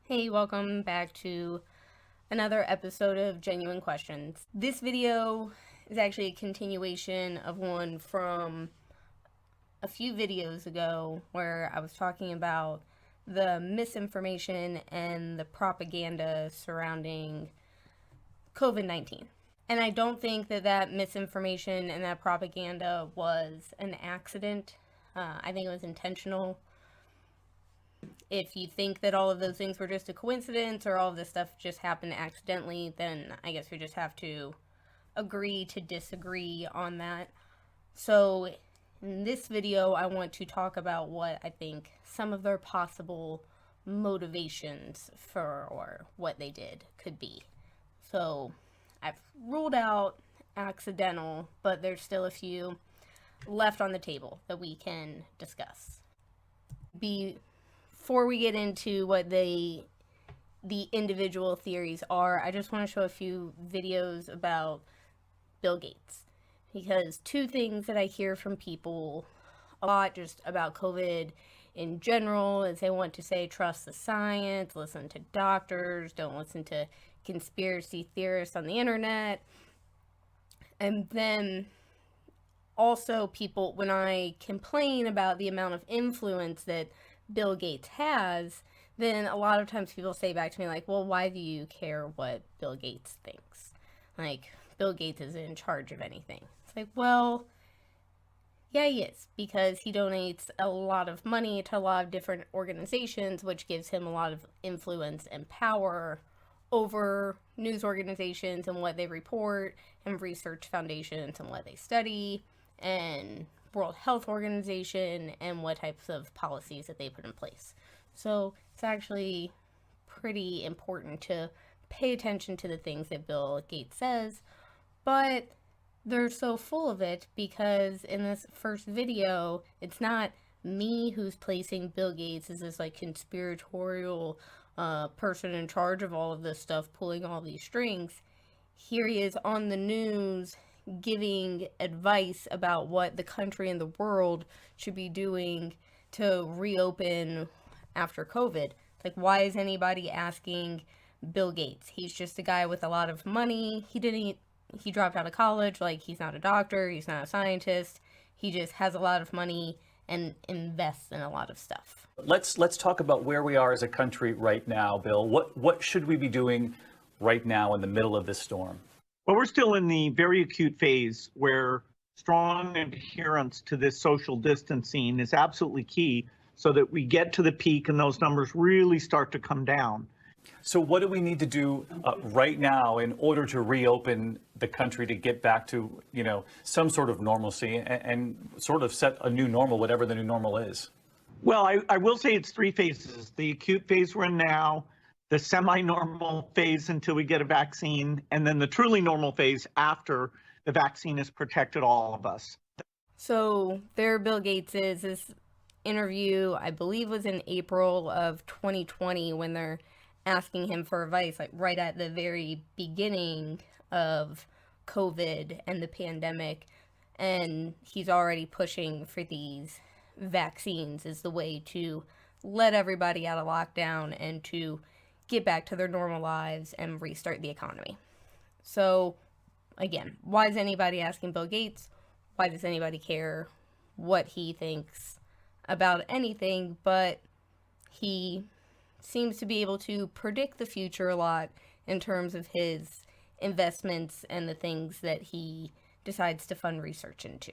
Hey, welcome back to another episode of Genuine Questions. This video is actually a continuation of one from a few videos ago where I was talking about the misinformation and the propaganda surrounding COVID-19. And I don't think that misinformation and that propaganda was an accident. I think it was intentional. If you think that all of those things were just a coincidence or all of this stuff just happened accidentally, then I guess we just have to agree to disagree on that. So in this video, I want to talk about what I think some of their possible motivations for or what they did could be. So I've ruled out accidental, but there's still a few left on the table that we can discuss. Before we get into what the individual theories are, I just want to show a few videos about Bill Gates, because two things that I hear from people a lot just about COVID in general is they want to say trust the science, listen to doctors, don't listen to conspiracy theorists on the internet. And then also people, when I complain about the amount of influence that Bill Gates has, then a lot of times people say back to me like, well, why do you care what Bill Gates thinks? Like, Bill Gates is in charge of anything. It's like, well, yeah, he is, because he donates a lot of money to a lot of different organizations, which gives him a lot of influence and power over news organizations and what they report, and research foundations and what they study, and World Health Organization and what types of policies that they put in place. So it's actually pretty important to pay attention to the things that Bill Gates says, but they're so full of it because in this first video, it's not me who's placing Bill Gates as this like conspiratorial person in charge of all of this stuff, pulling all these strings. Here he is on the news giving advice about what the country and the world should be doing to reopen after COVID. Like, why is anybody asking Bill Gates? He's just a guy with a lot of money. He dropped out of college. Like, he's not a doctor, he's not a scientist. He just has a lot of money and invests in a lot of stuff. Let's talk about where we are as a country right now, Bill. What should we be doing right now in the middle of this storm? Well, we're still in the very acute phase where strong adherence to this social distancing is absolutely key so that we get to the peak and those numbers really start to come down. So what do we need to do right now in order to reopen the country to get back to, some sort of normalcy and sort of set a new normal, whatever the new normal is? Well, I will say it's three phases. The acute phase we're in now, the semi-normal phase until we get a vaccine, and then the truly normal phase after the vaccine has protected all of us. So there Bill Gates is. This interview, I believe, was in April of 2020 when they're asking him for advice, like right at the very beginning of COVID and the pandemic. And he's already pushing for these vaccines as the way to let everybody out of lockdown and to get back to their normal lives and restart the economy. So again, why is anybody asking Bill Gates? Why does anybody care what he thinks about anything? But he seems to be able to predict the future a lot in terms of his investments and the things that he decides to fund research into.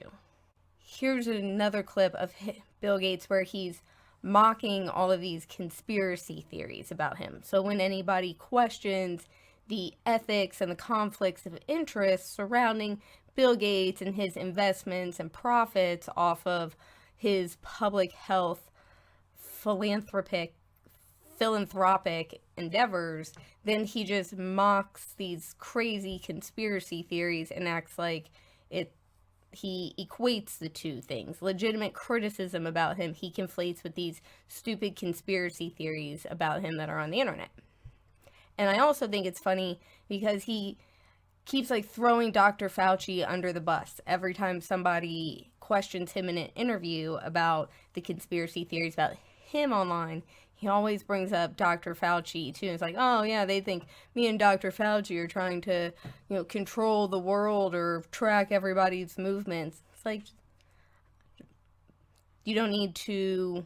Here's another clip of Bill Gates where he's mocking all of these conspiracy theories about him. So when anybody questions the ethics and the conflicts of interest surrounding Bill Gates and his investments and profits off of his public health philanthropic endeavors, then he just mocks these crazy conspiracy theories and acts like he equates the two things. Legitimate criticism about him, he conflates with these stupid conspiracy theories about him that are on the internet. And I also think it's funny because he keeps like throwing Dr. Fauci under the bus every time somebody questions him in an interview about the conspiracy theories about him online. he always brings up Dr. Fauci too. It's like, oh yeah, they think me and Dr. Fauci are trying to, control the world or track everybody's movements. It's like, you don't need to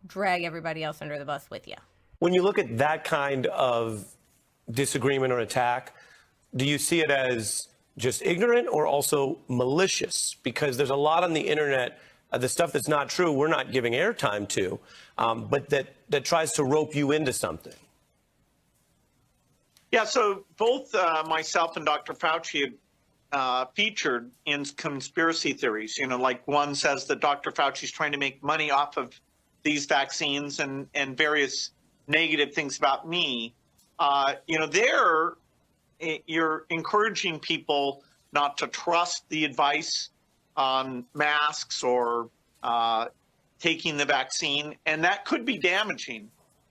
drag everybody else under the bus with you. When you look at that kind of disagreement or attack, do you see it as just ignorant or also malicious? Because there's a lot on the internet, the stuff that's not true, we're not giving airtime to, but that tries to rope you into something. Yeah, so both myself and Dr. Fauci featured in conspiracy theories. Like one says that Dr. Fauci's trying to make money off of these vaccines and various negative things about me. You're encouraging people not to trust the advice on masks or taking the vaccine, and that could be damaging.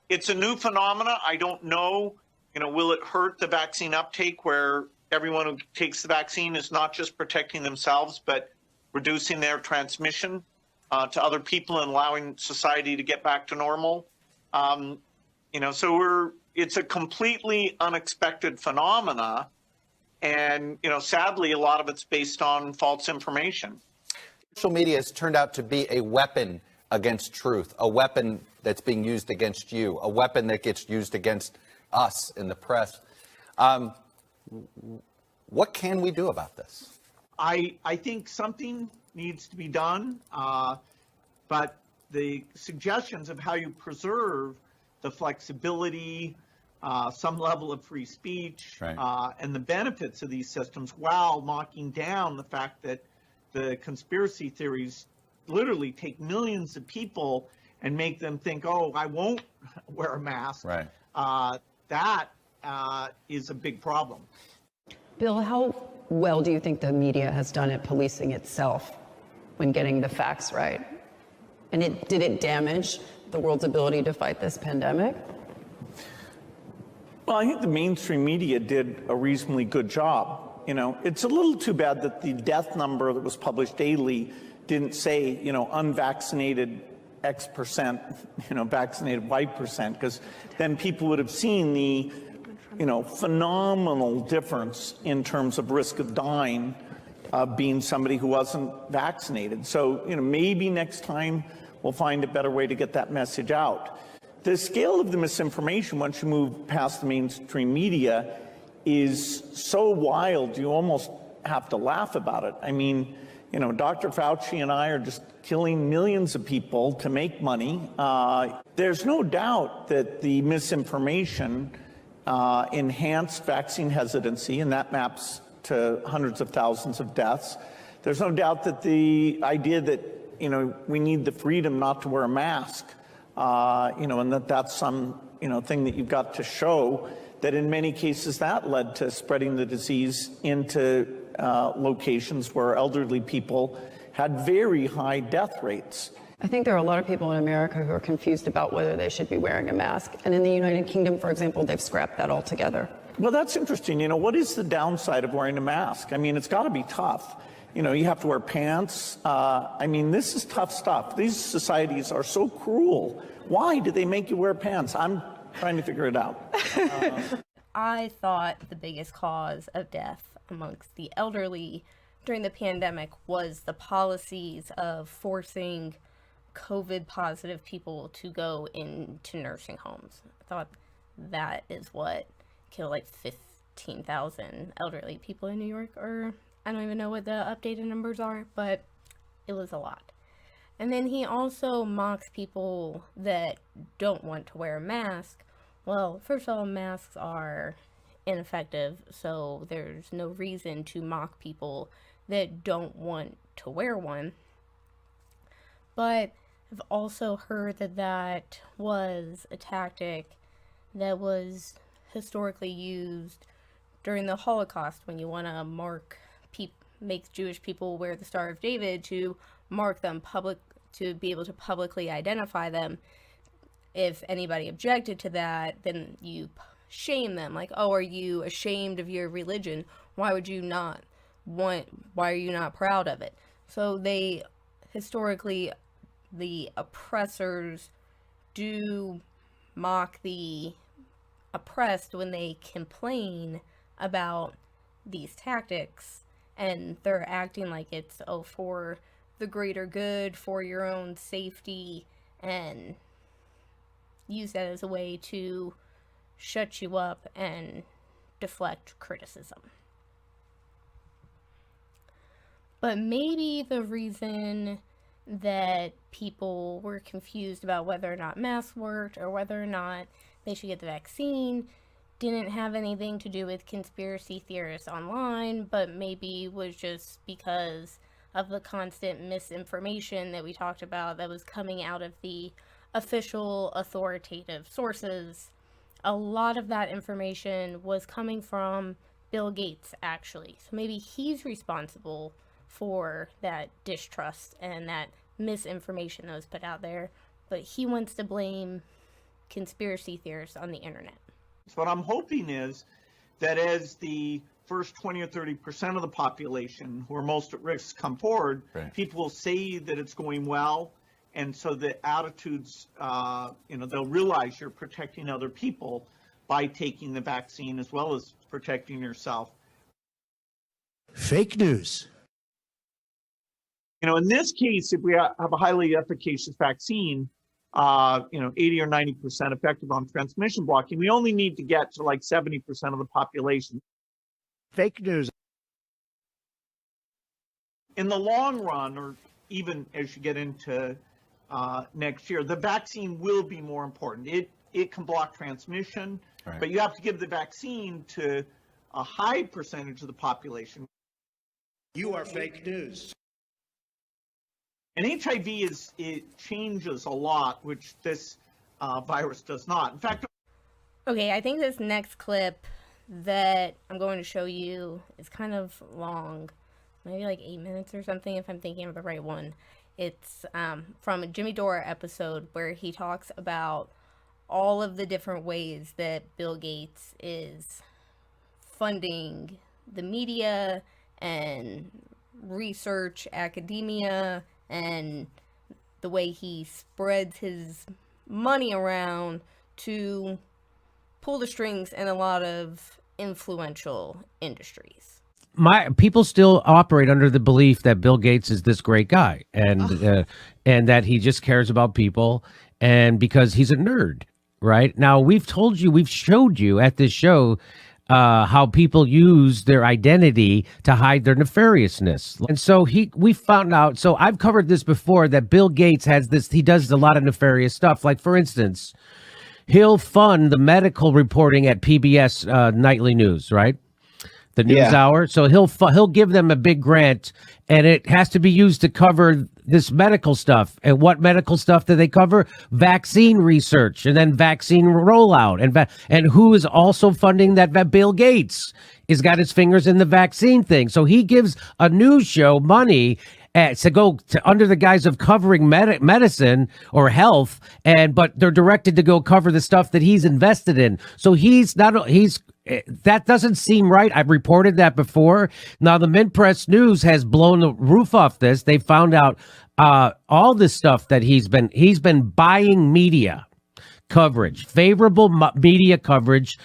It's a new phenomena. I don't know, will it hurt the vaccine uptake where everyone who takes the vaccine is not just protecting themselves, but reducing their transmission to other people and allowing society to get back to normal? So it's a completely unexpected phenomena. And, sadly, a lot of it's based on false information. Social media has turned out to be a weapon against truth, a weapon that's being used against you, a weapon that gets used against us in the press. What can we do about this? I think something needs to be done, but the suggestions of how you preserve the flexibility, some level of free speech, right, and the benefits of these systems while knocking down the fact that the conspiracy theories literally take millions of people and make them think, oh, I won't wear a mask. Right. That is a big problem. Bill, how well do you think the media has done at policing itself when getting the facts right? And did it damage the world's ability to fight this pandemic? Well, I think the mainstream media did a reasonably good job. It's a little too bad that the death number that was published daily didn't say, unvaccinated X percent, vaccinated Y percent, because then people would have seen the, phenomenal difference in terms of risk of dying being somebody who wasn't vaccinated. So, maybe next time we'll find a better way to get that message out. The scale of the misinformation, once you move past the mainstream media, is so wild you almost have to laugh about it. I mean, Dr. Fauci and I are just killing millions of people to make money. There's no doubt that the misinformation enhanced vaccine hesitancy, and that maps to hundreds of thousands of deaths. There's no doubt that the idea that, we need the freedom not to wear a mask, and that's some, thing that you've got to show, that in many cases that led to spreading the disease into locations where elderly people had very high death rates. I think there are a lot of people in America who are confused about whether they should be wearing a mask. And in the United Kingdom, for example, they've scrapped that altogether. Well, that's interesting. What is the downside of wearing a mask? I mean, it's got to be tough. You have to wear pants. This is tough stuff. These societies are so cruel. Why do they make you wear pants? I'm trying to figure it out. I thought the biggest cause of death amongst the elderly during the pandemic was the policies of forcing COVID positive people to go into nursing homes. I thought that is what killed like 15,000 elderly people in New York, or I don't even know what the updated numbers are, but it was a lot. And then he also mocks people that don't want to wear a mask. Well, first of all, masks are ineffective, so there's no reason to mock people that don't want to wear one. But I've also heard that that was a tactic that was historically used during the Holocaust, when you want to make Jewish people wear the Star of David to mark them to be able to publicly identify them. If anybody objected to that, then you shame them, like, oh, are you ashamed of your religion? Why are you not proud of it? So historically, the oppressors do mock the oppressed when they complain about these tactics, and they're acting like it's for the greater good, for your own safety, and use that as a way to shut you up and deflect criticism. But maybe the reason that people were confused about whether or not masks worked or whether or not they should get the vaccine didn't have anything to do with conspiracy theorists online, but maybe was just because of the constant misinformation that we talked about that was coming out of the official authoritative sources. A lot of that information was coming from Bill Gates, actually. So maybe he's responsible for that distrust and that misinformation that was put out there, but he wants to blame conspiracy theorists on the internet. So what I'm hoping is that as the first 20 or 30% of the population who are most at risk come forward, Right. people will say that it's going well. And so the attitudes, they'll realize you're protecting other people by taking the vaccine as well as protecting yourself. Fake news. In this case, if we have a highly efficacious vaccine, 80 or 90% effective on transmission blocking, we only need to get to like 70% of the population. Fake news. In the long run, or even as you get into next year, the vaccine will be more important. It can block transmission, Right. but you have to give the vaccine to a high percentage of the population. You are fake news. And HIV it changes a lot, which this virus does not. In fact, Okay, I think this next clip that I'm going to show you is kind of long, maybe like 8 minutes or something, if I'm thinking of the right one. It's from a Jimmy Dore episode where he talks about all of the different ways that Bill Gates is funding the media and research, academia, and the way he spreads his money around to pull the strings in a lot of influential industries. My people still operate under the belief that Bill Gates is this great guy, and that he just cares about people, and because he's a nerd, right? Now we've showed you at this show how people use their identity to hide their nefariousness, and so we found out. So I've covered this before, that Bill Gates has this. He does a lot of nefarious stuff. Like, for instance, he'll fund the medical reporting at PBS nightly news, right? The news hour. So he'll give them a big grant, and it has to be used to cover this medical stuff. And what medical stuff do they cover? Vaccine research, and then vaccine rollout, and who is also funding that? Bill Gates has got his fingers in the vaccine thing. So he gives a news show money to go to, under the guise of covering medicine or health, but they're directed to go cover the stuff that he's invested in. So that doesn't seem right. I've reported that before. Now the Mint Press News has blown the roof off this. They found out all this stuff that he's been buying media coverage, favorable media coverage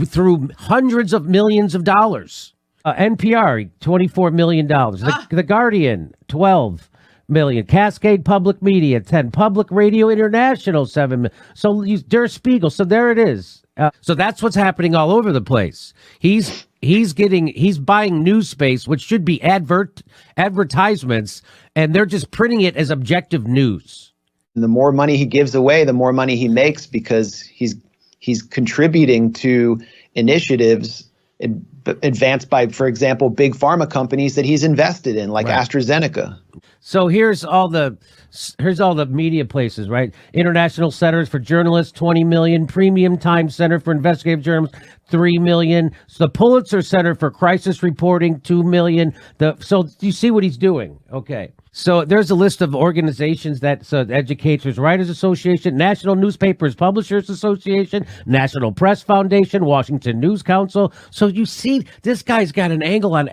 through hundreds of millions of dollars. NPR, $24 million. The Guardian, $12 million. Cascade Public Media, 10. Public Radio International, 7 million. So Der Spiegel. So there it is. So that's what's happening all over the place. He's buying news space, which should be advertisements, and they're just printing it as objective news. The more money he gives away, the more money he makes, because he's contributing to initiatives advanced by, for example, big pharma companies that he's invested in, like AstraZeneca. So here's all the media places, right? International Centers for Journalists, 20 million. Premium Time Center for Investigative Journalists, 3 million. So the Pulitzer Center for Crisis Reporting, 2 million. So you see what he's doing. Okay. So there's a list of organizations Educators Writers Association, National Newspapers Publishers Association, National Press Foundation, Washington News Council. So you see, this guy's got an angle on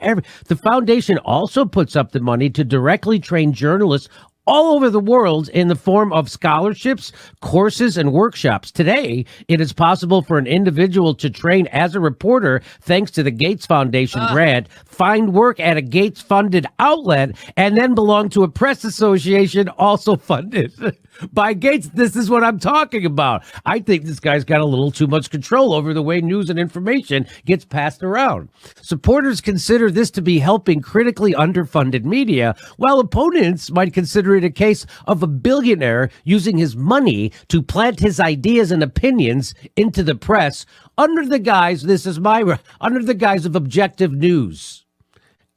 the foundation also puts up the money to directly train journalists all over the world in the form of scholarships, courses, and workshops. Today, it is possible for an individual to train as a reporter thanks to the Gates Foundation grant, find work at a Gates-funded outlet, and then belong to a press association also funded by Gates. This is what I'm talking about. I think this guy's got a little too much control over the way news and information gets passed around. Supporters consider this to be helping critically underfunded media, while opponents might consider it a case of a billionaire using his money to plant his ideas and opinions into the press under the guise, under the guise of objective news.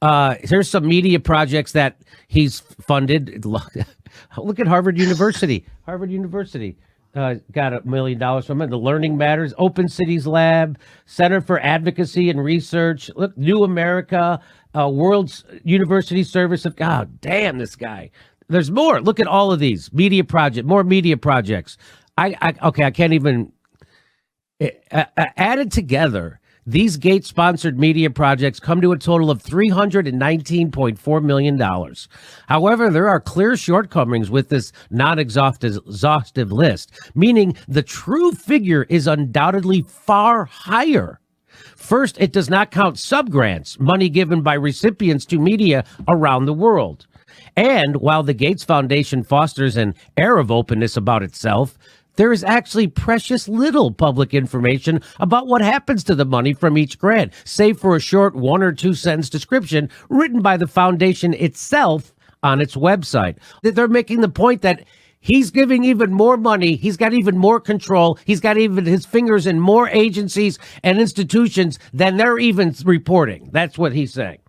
Here's some media projects that he's funded. Look at Harvard University. Harvard University got $1 million from it. The Learning Matters, Open Cities Lab, Center for Advocacy and Research. Look, New America, World's University Service of. God damn, this guy. There's more. Look at all of these media projects. More media projects. I can't even. Added together, these Gates-sponsored media projects come to a total of $319.4 million. However, there are clear shortcomings with this non-exhaustive list, meaning the true figure is undoubtedly far higher. First, it does not count subgrants, money given by recipients to media around the world. And while the Gates Foundation fosters an air of openness about itself, there is actually precious little public information about what happens to the money from each grant, save for a short 1 or 2 sentence description written by the foundation itself on its website. They're making the point that he's giving even more money. He's got even more control. He's got even his fingers in more agencies and institutions than they're even reporting. That's what he's saying.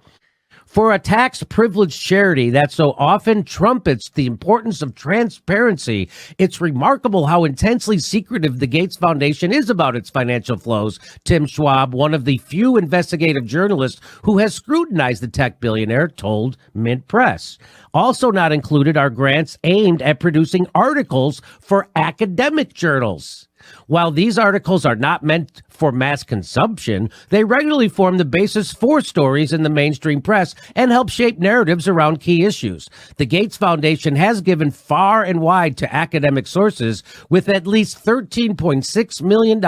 For a tax-privileged charity that so often trumpets the importance of transparency, it's remarkable how intensely secretive the Gates Foundation is about its financial flows. Tim Schwab, one of the few investigative journalists who has scrutinized the tech billionaire, told Mint Press. Also not included are grants aimed at producing articles for academic journals. While these articles are not meant for mass consumption, they regularly form the basis for stories in the mainstream press and help shape narratives around key issues. The Gates Foundation has given far and wide to academic sources, with at least $13.6 million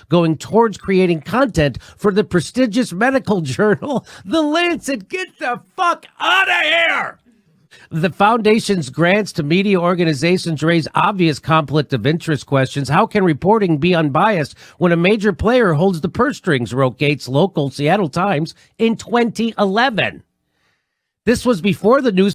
going towards creating content for the prestigious medical journal, The Lancet. Get the fuck out of here! The foundation's grants to media organizations raise obvious conflict of interest questions. How can reporting be unbiased when a major player holds the purse strings, wrote Gates' local Seattle Times in 2011. This was before the news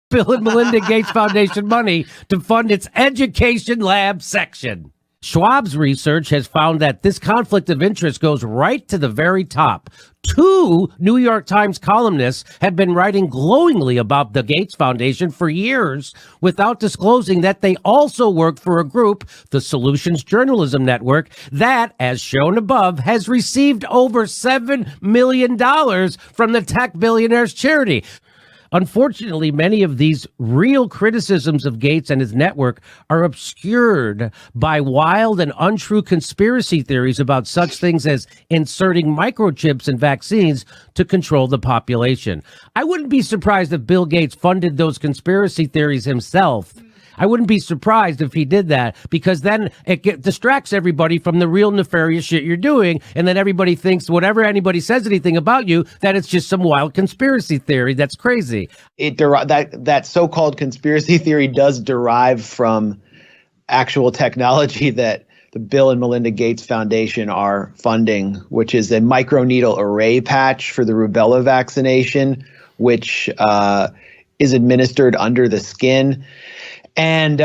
Bill and Melinda Gates Foundation money to fund its education lab section. Schwab's research has found that this conflict of interest goes right to the very top. 2 New York Times columnists have been writing glowingly about the Gates Foundation for years without disclosing that they also work for a group, the Solutions Journalism Network, that, as shown above, has received over $7 million from the tech billionaire's charity. Unfortunately, many of these real criticisms of Gates and his network are obscured by wild and untrue conspiracy theories about such things as inserting microchips in vaccines to control the population. I wouldn't be surprised if Bill Gates funded those conspiracy theories himself. I wouldn't be surprised if he did that, because then it distracts everybody from the real nefarious shit you're doing. And then everybody thinks whatever anybody says anything about you, that it's just some wild conspiracy theory. That's crazy. That so-called conspiracy theory does derive from actual technology that the Bill and Melinda Gates Foundation are funding, which is a microneedle array patch for the rubella vaccination, which is administered under the skin. And,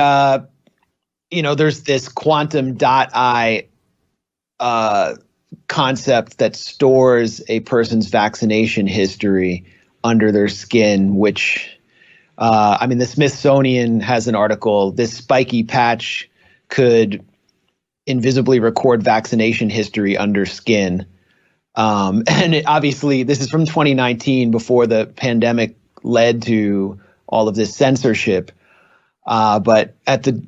there's this quantum dot eye concept that stores a person's vaccination history under their skin, which, the Smithsonian has an article. This spiky patch could invisibly record vaccination history under skin. Obviously, this is from 2019, before the pandemic led to all of this censorship. But at the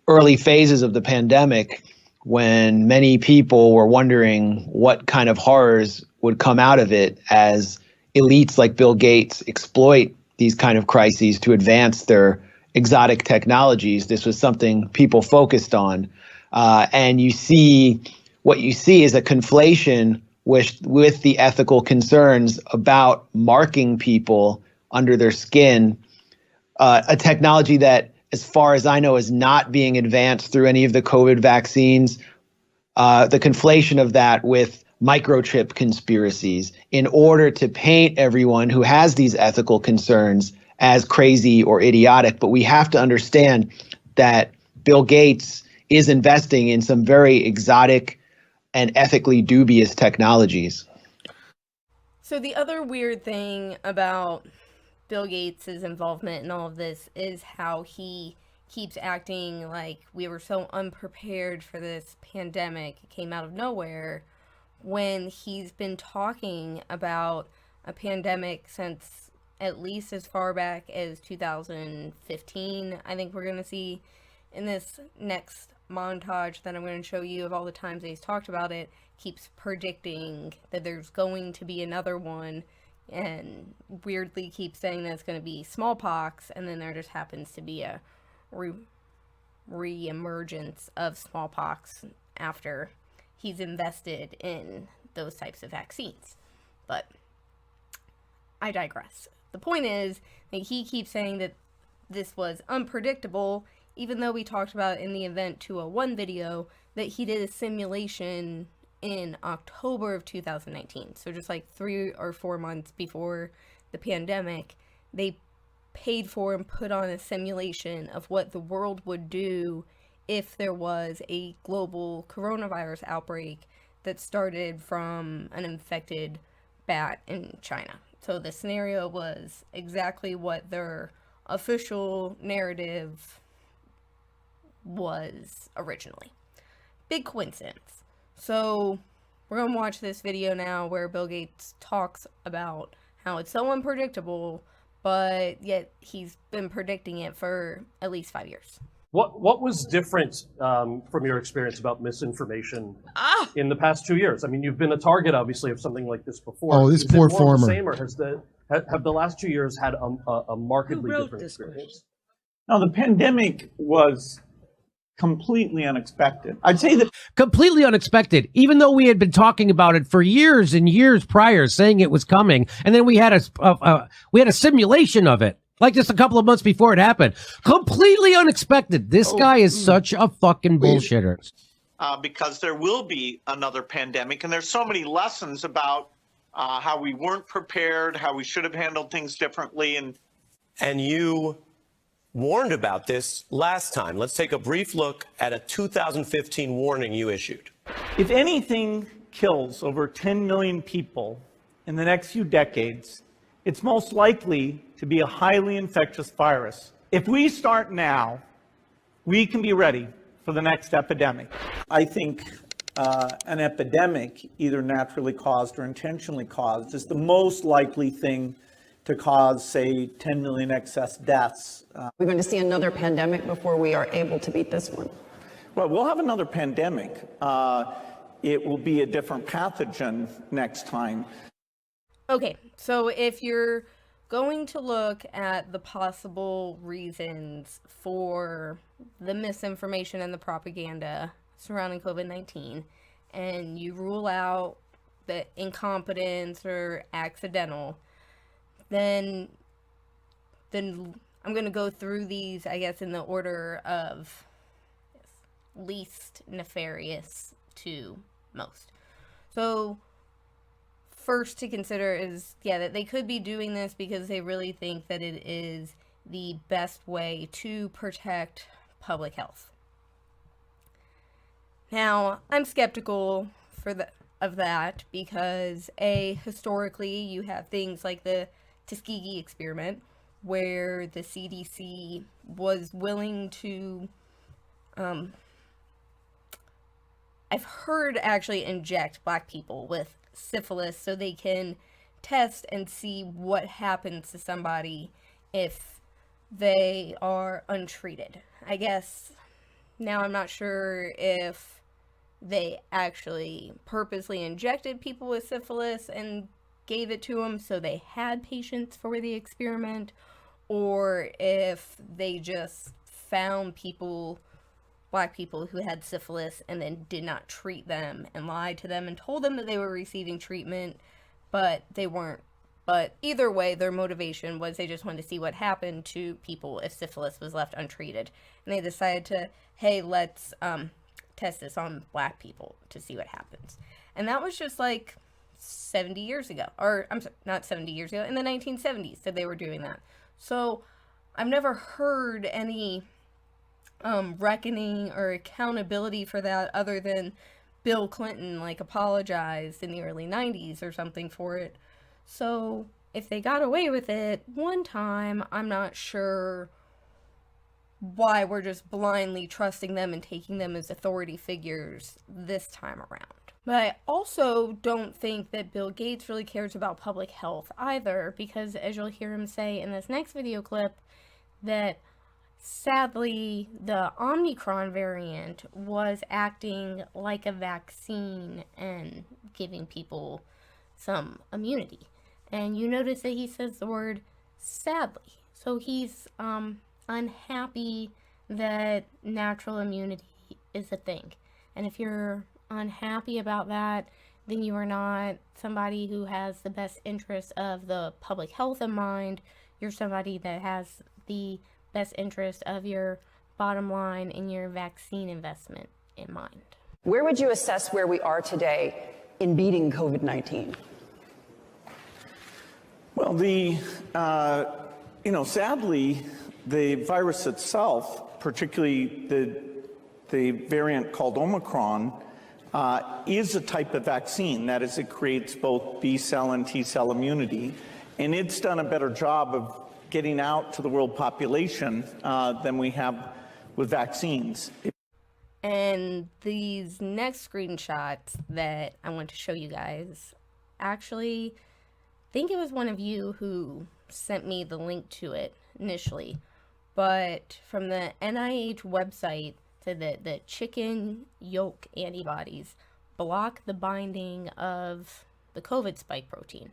early phases of the pandemic, when many people were wondering what kind of horrors would come out of it as elites like Bill Gates exploit these kind of crises to advance their exotic technologies. This was something people focused on. And what you see is a conflation with the ethical concerns about marking people under their skin, a technology that, as far as I know, is not being advanced through any of the COVID vaccines. The conflation of that with microchip conspiracies in order to paint everyone who has these ethical concerns as crazy or idiotic. But we have to understand that Bill Gates is investing in some very exotic and ethically dubious technologies. So the other weird thing about Bill Gates' involvement in all of this is how he keeps acting like we were so unprepared for this pandemic. It came out of nowhere, when he's been talking about a pandemic since at least as far back as 2015. I think we're going to see in this next montage that I'm going to show you of all the times that he's talked about it, keeps predicting that there's going to be another one, and weirdly keeps saying that it's going to be smallpox, and then there just happens to be a re-emergence of smallpox after he's invested in those types of vaccines. But I digress. The point is that he keeps saying that this was unpredictable, even though we talked about in the Event 201 video that he did a simulation in October of 2019. So just like 3 or 4 months before the pandemic, they paid for and put on a simulation of what the world would do if there was a global coronavirus outbreak that started from an infected bat in China. So the scenario was exactly what their official narrative was originally. Big coincidence. So we're going to watch this video now where Bill Gates talks about how it's so unpredictable, but yet he's been predicting it for at least 5 years. What was different from your experience about misinformation in the past 2 years? I mean, you've been a target, obviously, of something like this before. Oh, this Is it poor more of farmer. the same, or have the last 2 years had a markedly different experience? No, the pandemic was completely unexpected. I'd say that Completely unexpected, even though we had been talking about it for years and years prior, saying it was coming, and then we had a simulation of it, like just a couple of months before it happened. Completely unexpected. This guy is such a fucking bullshitter. because there will be another pandemic, and there's so many lessons about how we weren't prepared, how we should have handled things differently, And you warned about this last time. Let's take a brief look at a 2015 warning you issued. if anything kills over 10 million people in the next few decades, it's most likely to be a highly infectious virus. If we start now, we can be ready for the next epidemic. I think an epidemic, either naturally caused or intentionally caused, is the most likely thing to cause, say, 10 million excess deaths. We're going to see another pandemic before we are able to beat this one. Well, we'll have another pandemic. It will be a different pathogen next time. Okay, so if you're going to look at the possible reasons for the misinformation and the propaganda surrounding COVID-19, and you rule out the incompetence or accidental, then I'm going to go through these, I guess, in the order of least nefarious to most. So first to consider is, that they could be doing this because they really think that it is the best way to protect public health. Now, I'm skeptical of that because, historically, you have things like the Tuskegee experiment, where the CDC was willing to, I've heard, actually inject black people with syphilis so they can test and see what happens to somebody if they are untreated. I guess now I'm not sure if they actually purposely injected people with syphilis and gave it to them so they had patients for the experiment, or if they just found people, black people who had syphilis, and then did not treat them and lied to them and told them that they were receiving treatment, but they weren't. But either way, their motivation was they just wanted to see what happened to people if syphilis was left untreated. And they decided to, hey, let's test this on black people to see what happens. And that was just like 70 years ago. Or, I'm sorry, not 70 years ago, in the 1970s that they were doing that. So I've never heard any reckoning or accountability for that other than Bill Clinton, like, apologized in the early 90s or something for it. So if they got away with it one time, I'm not sure why we're just blindly trusting them and taking them as authority figures this time around. But I also don't think that Bill Gates really cares about public health either, because as you'll hear him say in this next video clip, that sadly the Omicron variant was acting like a vaccine and giving people some immunity. And you notice that he says the word sadly. So he's unhappy that natural immunity is a thing. And if you're unhappy about that, then you are not somebody who has the best interest of the public health in mind. You're somebody that has the best interest of your bottom line and your vaccine investment in mind. Where would you assess where we are today in beating COVID-19? Well, sadly, the virus itself, particularly the variant called Omicron, is a type of vaccine. That is, it creates both B-cell and T-cell immunity, and it's done a better job of getting out to the world population than we have with vaccines. And these next screenshots that I want to show you guys, actually, I think it was one of you who sent me the link to it initially, but from the NIH website, said that the chicken yolk antibodies block the binding of the COVID spike protein.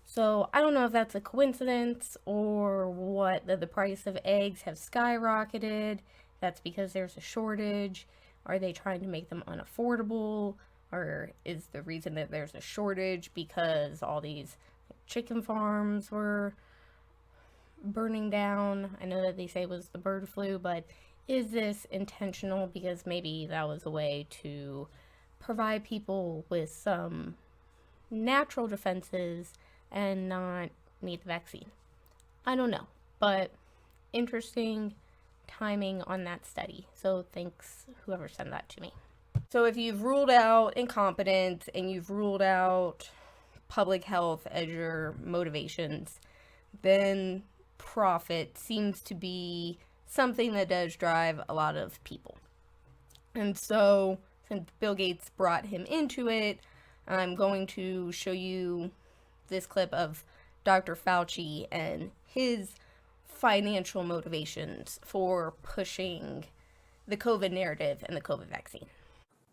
So I don't know if that's a coincidence or what, that the price of eggs have skyrocketed. That's because there's a shortage. Are they trying to make them unaffordable? Or is the reason that there's a shortage because all these chicken farms were burning down? I know that they say it was the bird flu, but is this intentional because maybe that was a way to provide people with some natural defenses and not need the vaccine? I don't know, but interesting timing on that study. So thanks whoever sent that to me. So if you've ruled out incompetence and you've ruled out public health as your motivations, then profit seems to be something that does drive a lot of people. And so since Bill Gates brought him into it, I'm going to show you this clip of Dr. Fauci and his financial motivations for pushing the COVID narrative and the COVID vaccine.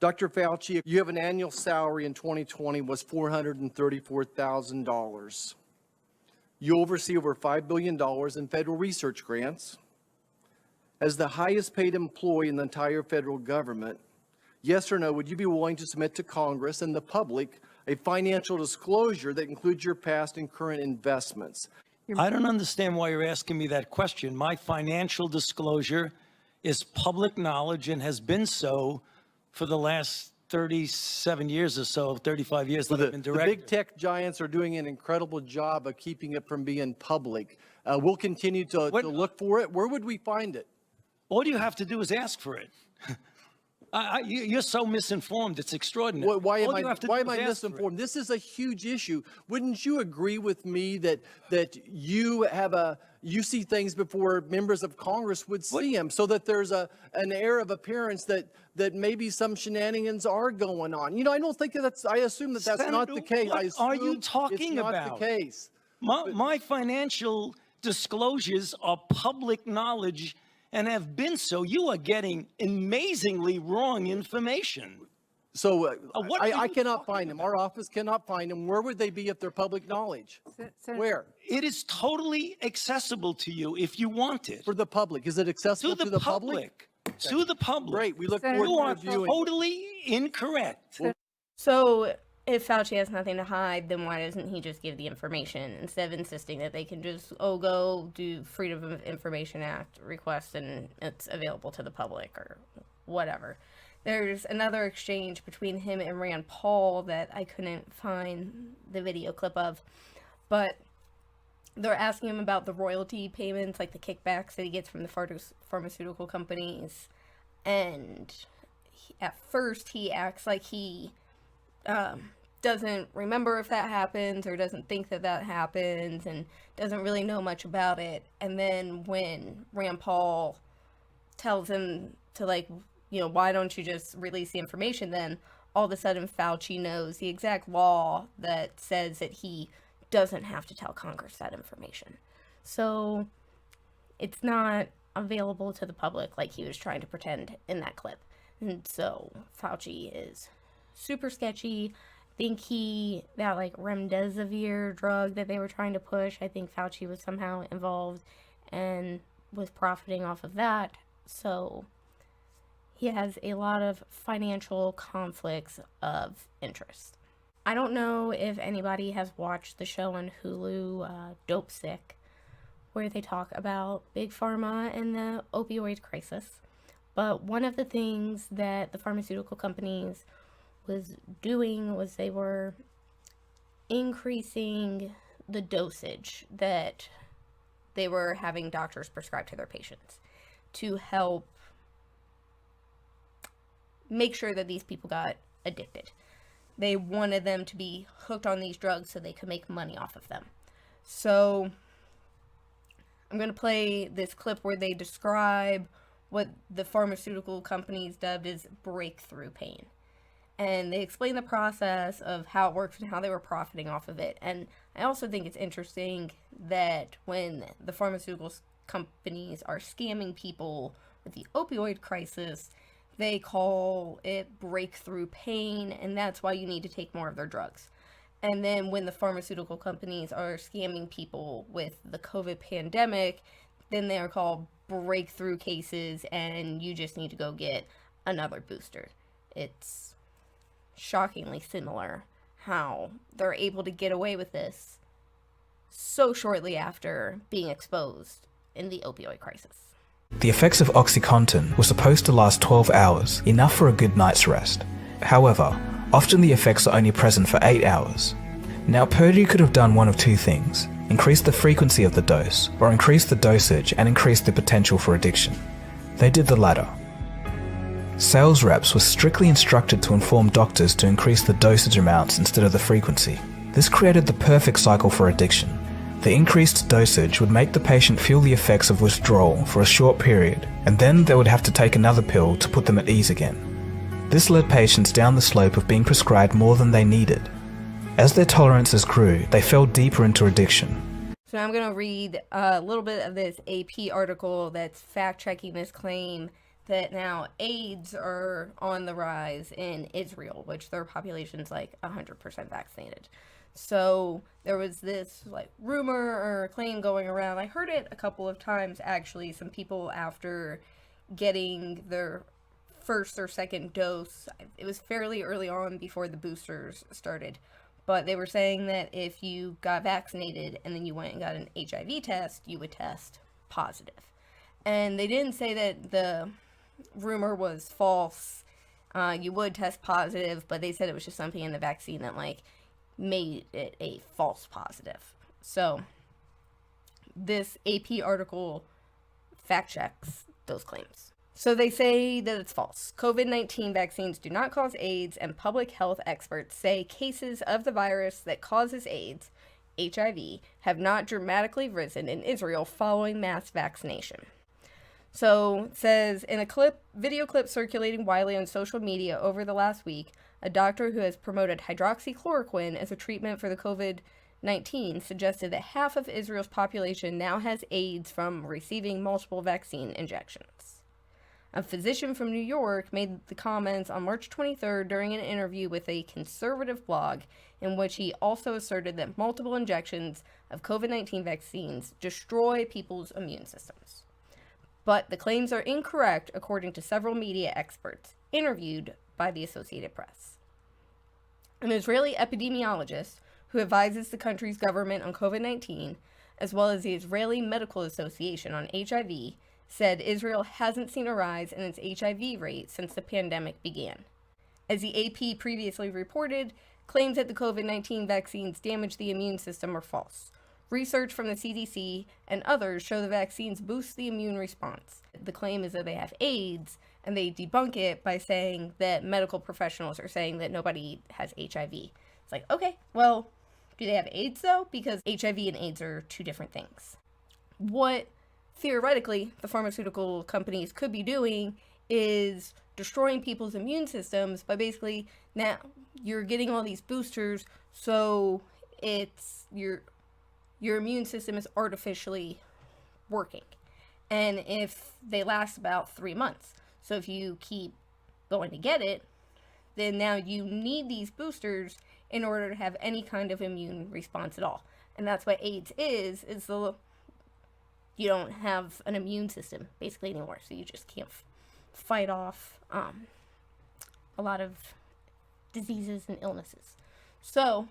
Dr. Fauci, you have an annual salary in 2020 was $434,000. You oversee over $5 billion in federal research grants. As the highest paid employee in the entire federal government, yes or no, would you be willing to submit to Congress and the public a financial disclosure that includes your past and current investments? I don't understand why you're asking me that question. My financial disclosure is public knowledge and has been so for the last 37 years or so, 35 years that I've been director. The big tech giants are doing an incredible job of keeping it from being public. We'll continue to look for it. Where would we find it? All you have to do is ask for it. You're so misinformed. It's extraordinary. Why am I misinformed? This is a huge issue. Wouldn't you agree with me that you see things before members of Congress would see them, so that there's an air of appearance that maybe some shenanigans are going on? You know, I don't think I assume that that's not the case. What are you talking about? It's not the case. My financial disclosures are public knowledge and have been so. You are getting amazingly wrong information. So what are I you cannot find them. Our office cannot find them. Where would they be if they're public knowledge? Where? It is totally accessible to you if you want it. For the public. Is it accessible to the public? To the public. Great. We look forward You to are reviewing. totally incorrect. So if Fauci has nothing to hide, then why doesn't he just give the information instead of insisting that they can just, go do Freedom of Information Act request and it's available to the public or whatever. There's another exchange between him and Rand Paul that I couldn't find the video clip of, but they're asking him about the royalty payments, like the kickbacks that he gets from the pharmaceutical companies, and at first he acts like he doesn't remember if that happens or doesn't think that happens and doesn't really know much about it. And then when Rand Paul tells him to, why don't you just release the information, then all of a sudden Fauci knows the exact law that says that he doesn't have to tell Congress that information. So it's not available to the public like he was trying to pretend in that clip. And so Fauci is super sketchy. I think that remdesivir drug that they were trying to push, I think Fauci was somehow involved and was profiting off of that. So he has a lot of financial conflicts of interest. I don't know if anybody has watched the show on Hulu, Dope Sick, where they talk about Big Pharma and the opioid crisis. But one of the things that the pharmaceutical companies was doing was they were increasing the dosage that they were having doctors prescribe to their patients to help make sure that these people got addicted. They wanted them to be hooked on these drugs so they could make money off of them. So I'm going to play this clip where they describe what the pharmaceutical companies dubbed as breakthrough pain. And they explain the process of how it works and how they were profiting off of it. And I also think it's interesting that when the pharmaceutical companies are scamming people with the opioid crisis, they call it breakthrough pain, and that's why you need to take more of their drugs. And then when the pharmaceutical companies are scamming people with the COVID pandemic, then they are called breakthrough cases, and you just need to go get another booster. It's shockingly similar how they're able to get away with this so shortly after being exposed in the opioid crisis. The effects of OxyContin were supposed to last 12 hours, enough for a good night's rest. However, often the effects are only present for 8 hours. Now Purdue could have done one of two things: increase the frequency of the dose, or increase the dosage and increase the potential for addiction. They did the latter. Sales reps were strictly instructed to inform doctors to increase the dosage amounts instead of the frequency. This created the perfect cycle for addiction. The increased dosage would make the patient feel the effects of withdrawal for a short period, and then they would have to take another pill to put them at ease again. This led patients down the slope of being prescribed more than they needed. As their tolerances grew, they fell deeper into addiction. So now I'm going to read a little bit of this AP article that's fact-checking this claim that now AIDS are on the rise in Israel, which their population's 100% vaccinated. So there was this rumor or claim going around. I heard it a couple of times actually. Some people after getting their first or second dose, it was fairly early on before the boosters started, but they were saying that if you got vaccinated and then you went and got an HIV test, you would test positive. And they didn't say that the rumor was false. You would test positive, but they said it was just something in the vaccine that made it a false positive. So this AP article fact checks those claims. So they say that it's false. COVID-19 vaccines do not cause AIDS, and public health experts say cases of the virus that causes AIDS, HIV, have not dramatically risen in Israel following mass vaccination. So it says, in a video clip circulating widely on social media over the last week, a doctor who has promoted hydroxychloroquine as a treatment for the COVID-19 suggested that half of Israel's population now has AIDS from receiving multiple vaccine injections. A physician from New York made the comments on March 23rd during an interview with a conservative blog, in which he also asserted that multiple injections of COVID-19 vaccines destroy people's immune systems. But the claims are incorrect, according to several media experts interviewed by the Associated Press. An Israeli epidemiologist who advises the country's government on COVID-19, as well as the Israeli Medical Association on HIV, said Israel hasn't seen a rise in its HIV rate since the pandemic began. As the AP previously reported, claims that the COVID-19 vaccines damage the immune system are false. Research from the CDC and others show the vaccines boost the immune response. The claim is that they have AIDS, and they debunk it by saying that medical professionals are saying that nobody has HIV. It's like, okay, well, do they have AIDS though? Because HIV and AIDS are two different things. What theoretically the pharmaceutical companies could be doing is destroying people's immune systems by basically, now you're getting all these boosters, so it's your immune system is artificially working. And if they last about 3 months, so if you keep going to get it, then now you need these boosters in order to have any kind of immune response at all. And that's what AIDS is you don't have an immune system basically anymore, so you just can't fight off a lot of diseases and illnesses. So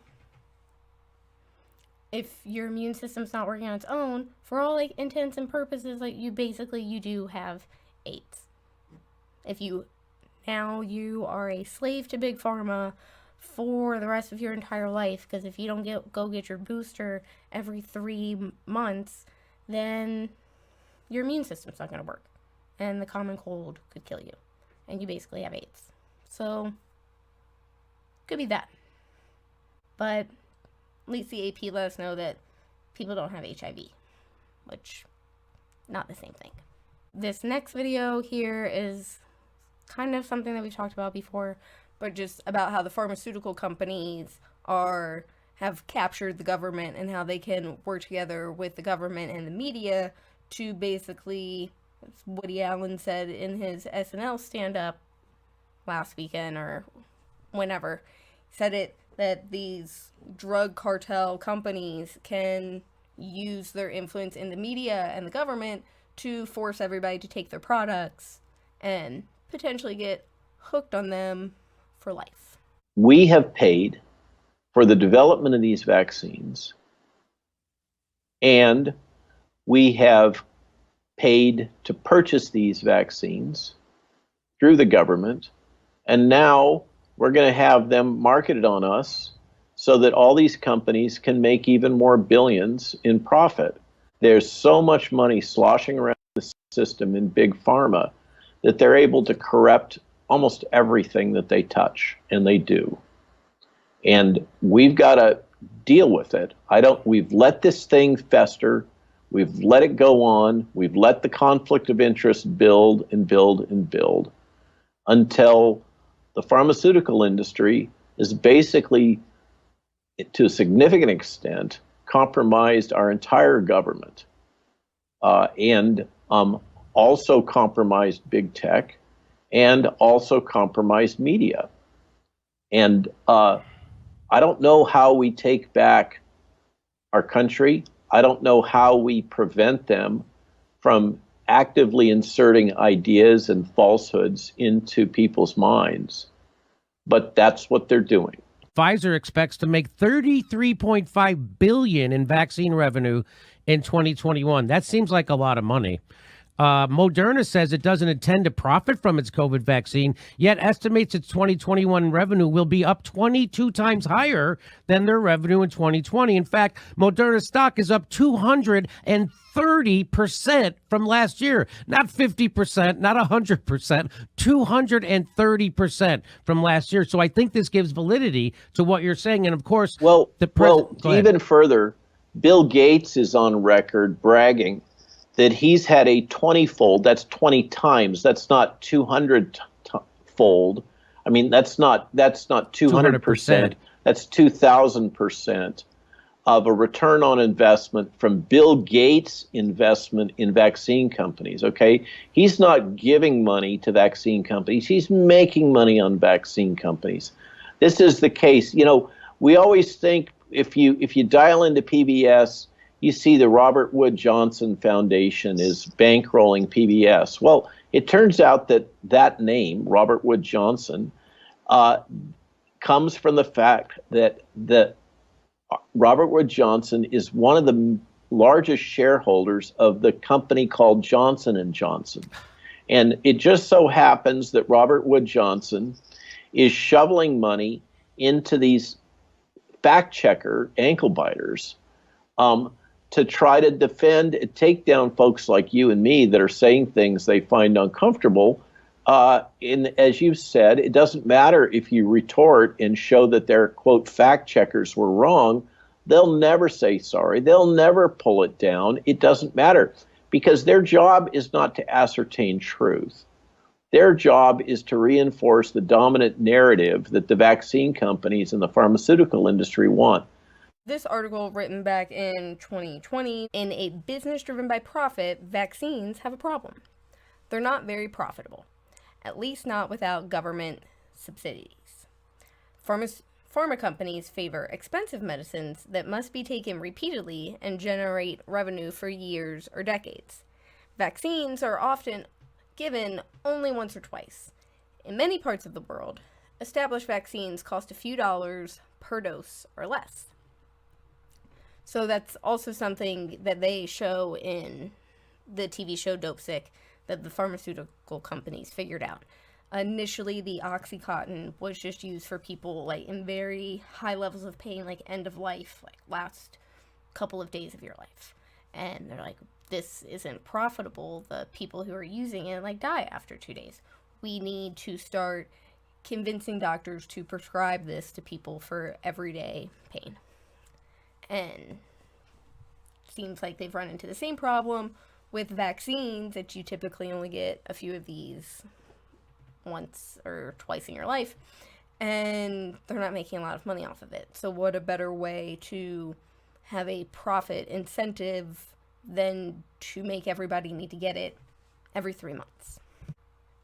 if your immune system's not working on its own, for all like intents and purposes, like you do have AIDS. If you are a slave to Big Pharma for the rest of your entire life, because if you don't go get your booster every 3 months, then your immune system's not going to work, and the common cold could kill you, and you basically have AIDS. So could be that, but at least the AP let us know that people don't have HIV, which not the same thing. This next video here is kind of something that we've talked about before, but just about how the pharmaceutical companies have captured the government and how they can work together with the government and the media to basically, as Woody Allen said in his SNL stand-up last weekend or whenever, said that these drug cartel companies can use their influence in the media and the government to force everybody to take their products and potentially get hooked on them for life. We have paid for the development of these vaccines, and we have paid to purchase these vaccines through the government, and now we're going to have them marketed on us so that all these companies can make even more billions in profit. There's so much money sloshing around the system in Big Pharma that they're able to corrupt almost everything that they touch, and they do. And we've got to deal with it. We've let this thing fester. We've let it go on. We've let the conflict of interest build and build and build until the pharmaceutical industry is basically, to a significant extent, compromised our entire government and also compromised big tech and also compromised media. And I don't know how we take back our country. I don't know how we prevent them from actively inserting ideas and falsehoods into people's minds. But that's what they're doing. Pfizer expects to make $33.5 billion in vaccine revenue in 2021. That seems like a lot of money. Moderna says it doesn't intend to profit from its COVID vaccine, yet estimates its 2021 revenue will be up 22 times higher than their revenue in 2020. In fact, Moderna's stock is up 230% from last year. Not 50%, not 100%, 230% from last year. So I think this gives validity to what you're saying. And of course, even further, Bill Gates is on record bragging that he's had a 20-fold, that's 20 times, that's not 200-fold. I mean, that's not 200%, that's 2,000% of a return on investment from Bill Gates' investment in vaccine companies, okay? He's not giving money to vaccine companies. He's making money on vaccine companies. This is the case. You know, we always think if you dial into PBS, you see the Robert Wood Johnson Foundation is bankrolling PBS. Well, it turns out that that name, Robert Wood Johnson, comes from the fact that Robert Wood Johnson is one of the largest shareholders of the company called Johnson & Johnson. And it just so happens that Robert Wood Johnson is shoveling money into these fact checker ankle biters to try to defend and take down folks like you and me that are saying things they find uncomfortable. As you said, it doesn't matter if you retort and show that their, quote, fact checkers were wrong. They'll never say sorry. They'll never pull it down. It doesn't matter because their job is not to ascertain truth. Their job is to reinforce the dominant narrative that the vaccine companies and the pharmaceutical industry want. This article, written back in 2020, in a business driven by profit, vaccines have a problem. They're not very profitable, at least not without government subsidies. Pharma companies favor expensive medicines that must be taken repeatedly and generate revenue for years or decades. Vaccines are often given only once or twice. In many parts of the world, established vaccines cost a few dollars per dose or less. So that's also something that they show in the TV show Dopesick that the pharmaceutical companies figured out. Initially, the OxyContin was just used for people like in very high levels of pain, like end of life, like last couple of days of your life. And they're like, this isn't profitable. The people who are using it like die after 2 days. We need to start convincing doctors to prescribe this to people for everyday pain. And seems like they've run into the same problem with vaccines, that you typically only get a few of these once or twice in your life, and they're not making a lot of money off of it. So what a better way to have a profit incentive than to make everybody need to get it every 3 months.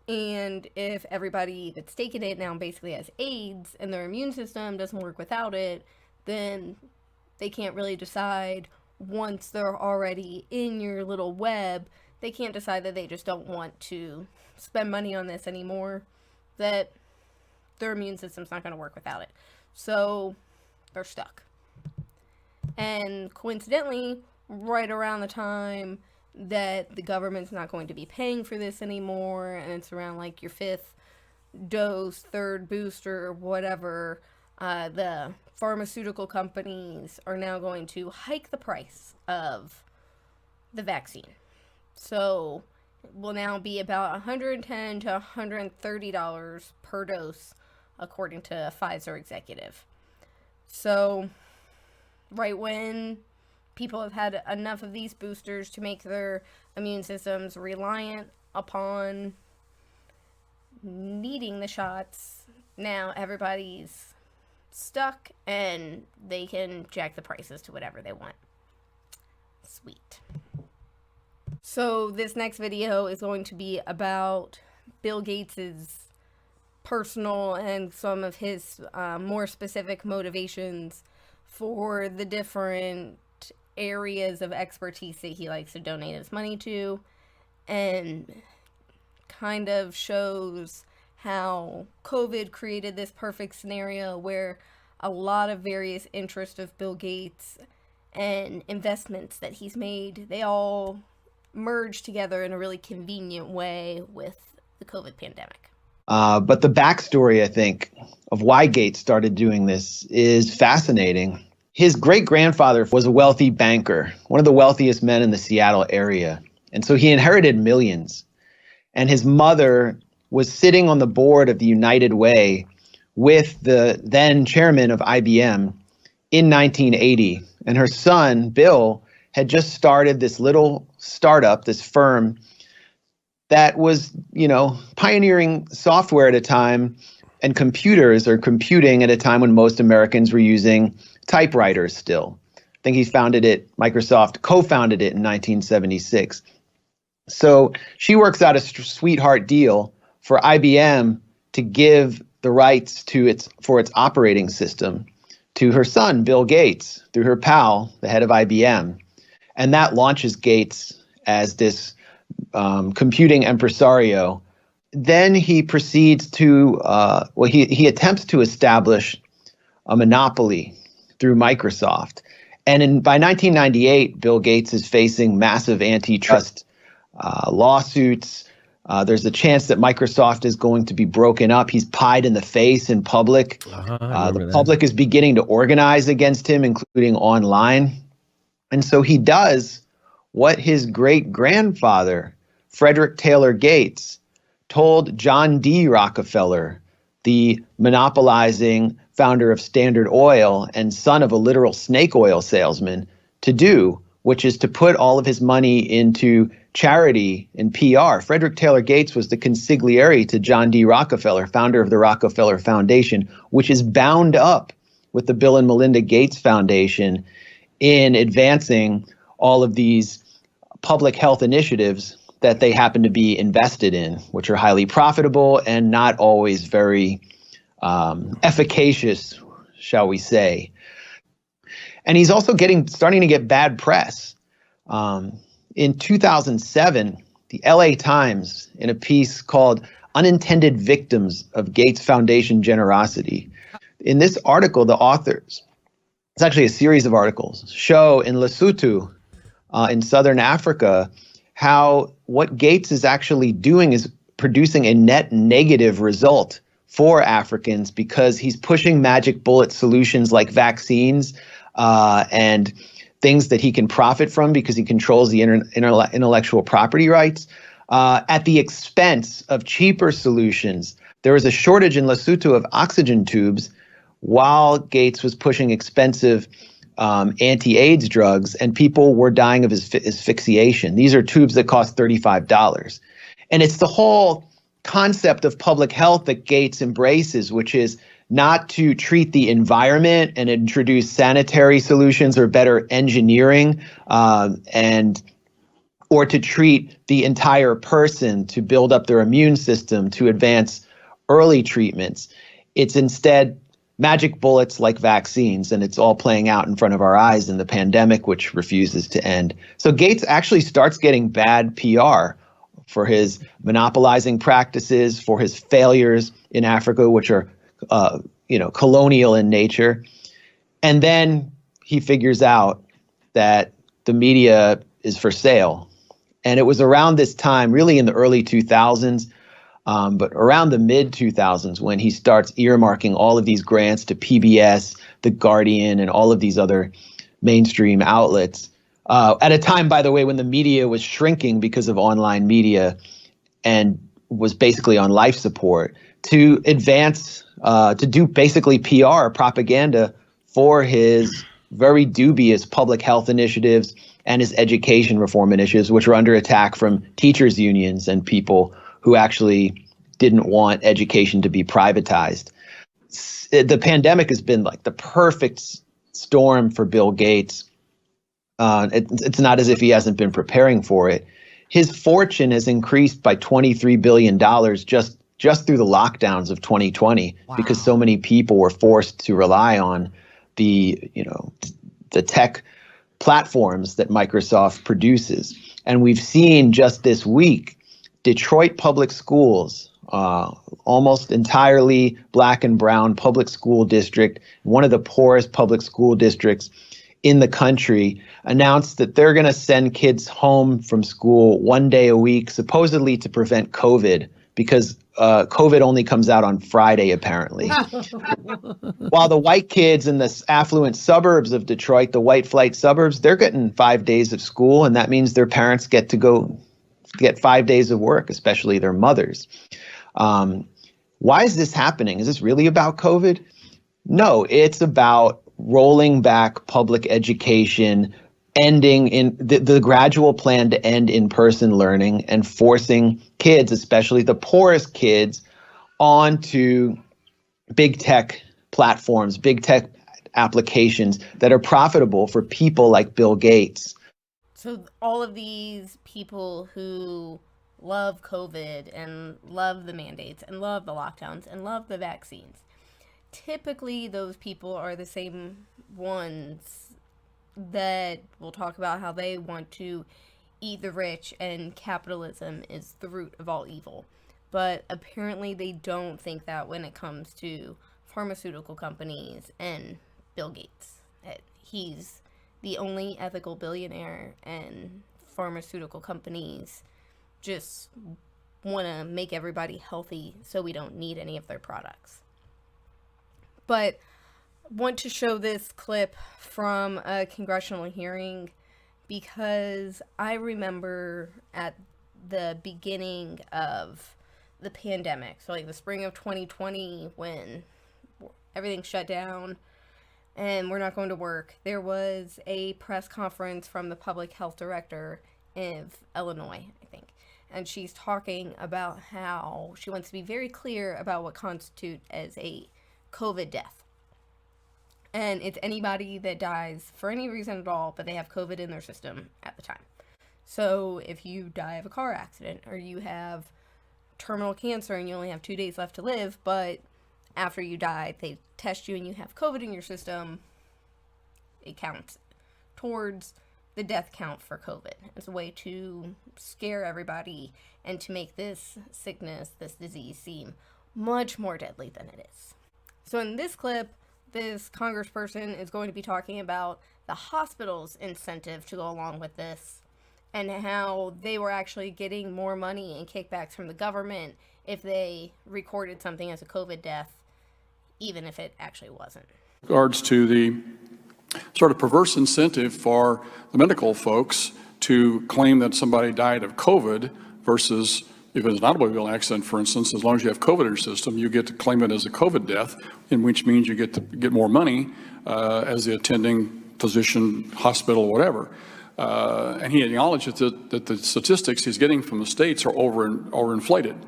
And if everybody that's taken it now basically has AIDS and their immune system doesn't work without it, then they can't really decide once they're already in your little web, they can't decide that they just don't want to spend money on this anymore, that their immune system's not going to work without it. So they're stuck. And coincidentally, right around the time that the government's not going to be paying for this anymore, and it's around like your 5th dose, 3rd booster, whatever, the pharmaceutical companies are now going to hike the price of the vaccine. So it will now be about $110 to $130 per dose, according to a Pfizer executive. So right when people have had enough of these boosters to make their immune systems reliant upon needing the shots, now everybody's stuck and they can jack the prices to whatever they want. Sweet. So this next video is going to be about Bill Gates's personal and some of his more specific motivations for the different areas of expertise that he likes to donate his money to, and kind of shows how COVID created this perfect scenario where a lot of various interests of Bill Gates and investments that he's made, they all merge together in a really convenient way with the COVID pandemic. But the backstory, I think, of why Gates started doing this is fascinating. His great-grandfather was a wealthy banker, one of the wealthiest men in the Seattle area. And so he inherited millions. And his mother was sitting on the board of the United Way with the then chairman of IBM in 1980. And her son, Bill, had just started this little startup, this firm that was, pioneering software at a time and computers or computing at a time when most Americans were using typewriters still. think he founded it, Microsoft co-founded it in 1976. So she works out a sweetheart deal for IBM to give the rights to for its operating system to her son, Bill Gates, through her pal, the head of IBM. And that launches Gates as this computing impresario. Then he proceeds to, he attempts to establish a monopoly through Microsoft. And by 1998, Bill Gates is facing massive antitrust lawsuits. There's a chance that Microsoft is going to be broken up. He's pied in the face in public. The public is beginning to organize against him, including online. And so he does what his great-grandfather, Frederick Taylor Gates, told John D. Rockefeller, the monopolizing founder of Standard Oil and son of a literal snake oil salesman, to do, which is to put all of his money into charity and PR. Frederick Taylor Gates was the consigliere to John D. Rockefeller, founder of the Rockefeller Foundation, which is bound up with the Bill and Melinda Gates Foundation in advancing all of these public health initiatives that they happen to be invested in, which are highly profitable and not always very efficacious, shall we say. And he's also starting to get bad press. In 2007, the LA Times, in a piece called Unintended Victims of Gates Foundation Generosity, in this article, the authors, it's actually a series of articles, show in Lesotho, in Southern Africa, how what Gates is actually doing is producing a net negative result for Africans because he's pushing magic bullet solutions like vaccines and things that he can profit from because he controls the intellectual property rights at the expense of cheaper solutions. There was a shortage in Lesotho of oxygen tubes while Gates was pushing expensive anti-AIDS drugs, and people were dying of asphyxiation. These are tubes that cost $35. And it's the whole concept of public health that Gates embraces, which is not to treat the environment and introduce sanitary solutions or better engineering or to treat the entire person to build up their immune system, to advance early treatments. It's instead magic bullets like vaccines, and it's all playing out in front of our eyes in the pandemic, which refuses to end. So Gates actually starts getting bad PR for his monopolizing practices, for his failures in Africa, which are colonial in nature. And then he figures out that the media is for sale. And it was around this time, really in the early 2000s, but around the mid-2000s when he starts earmarking all of these grants to PBS, The Guardian, and all of these other mainstream outlets. At a time, by the way, when the media was shrinking because of online media and was basically on life support, to advance, to do basically PR propaganda for his very dubious public health initiatives and his education reform initiatives, which were under attack from teachers' unions and people who actually didn't want education to be privatized. The pandemic has been like the perfect storm for Bill Gates. It's not as if he hasn't been preparing for it. His fortune has increased by $23 billion just through the lockdowns of 2020, because so many people were forced to rely on the tech platforms that Microsoft produces. And we've seen just this week, Detroit public schools, almost entirely black and brown public school district, one of the poorest public school districts in the country, announced that they're going to send kids home from school one day a week, supposedly to prevent COVID, because COVID only comes out on Friday, apparently. While the white kids in the affluent suburbs of Detroit, the white flight suburbs, they're getting 5 days of school, and that means their parents get 5 days of work, especially their mothers. Why is this happening? Is this really about COVID? No, it's about rolling back public education, ending in the gradual plan to end in-person learning and forcing kids, especially the poorest kids, onto big tech platforms, big tech applications that are profitable for people like Bill Gates. So all of these people who love COVID and love the mandates and love the lockdowns and love the vaccines, typically those people are the same ones that will talk about how they want to eat the rich and capitalism is the root of all evil. But apparently they don't think that when it comes to pharmaceutical companies and Bill Gates. He's the only ethical billionaire, and pharmaceutical companies just want to make everybody healthy so we don't need any of their products. But want to show this clip from a congressional hearing because I remember at the beginning of the pandemic, so like the spring of 2020 when everything shut down and we're not going to work, there was a press conference from the public health director of Illinois, I think. And she's talking about how she wants to be very clear about what constitutes as a COVID death. And it's anybody that dies for any reason at all, but they have COVID in their system at the time. So if you die of a car accident, or you have terminal cancer and you only have 2 days left to live, but after you die, they test you and you have COVID in your system, it counts towards the death count for COVID. It's a way to scare everybody and to make this sickness, this disease, seem much more deadly than it is. So in this clip, this congressperson is going to be talking about the hospital's incentive to go along with this and how they were actually getting more money and kickbacks from the government if they recorded something as a COVID death, even if it actually wasn't. Regards to the sort of perverse incentive for the medical folks to claim that somebody died of COVID versus if it's an automobile accident, for instance, as long as you have COVID in your system, you get to claim it as a COVID death, in which means you get to get more money as the attending physician, hospital, whatever. And he acknowledged that the statistics he's getting from the states are overinflated.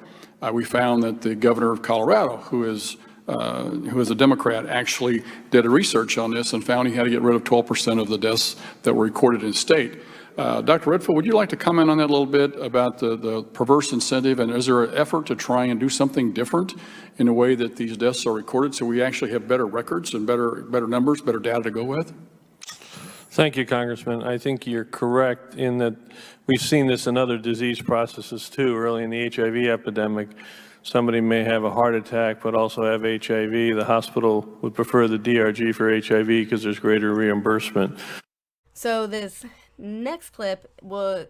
We found that the governor of Colorado, who is a Democrat, actually did a research on this and found he had to get rid of 12% of the deaths that were recorded in his state. Dr. Redfield, would you like to comment on that a little bit about the perverse incentive, and is there an effort to try and do something different in the way that these deaths are recorded so we actually have better records and better numbers, better data to go with? Thank you, Congressman. I think you're correct in that we've seen this in other disease processes too. Early in the HIV epidemic, somebody may have a heart attack but also have HIV. The hospital would prefer the DRG for HIV because there's greater reimbursement. So this next clip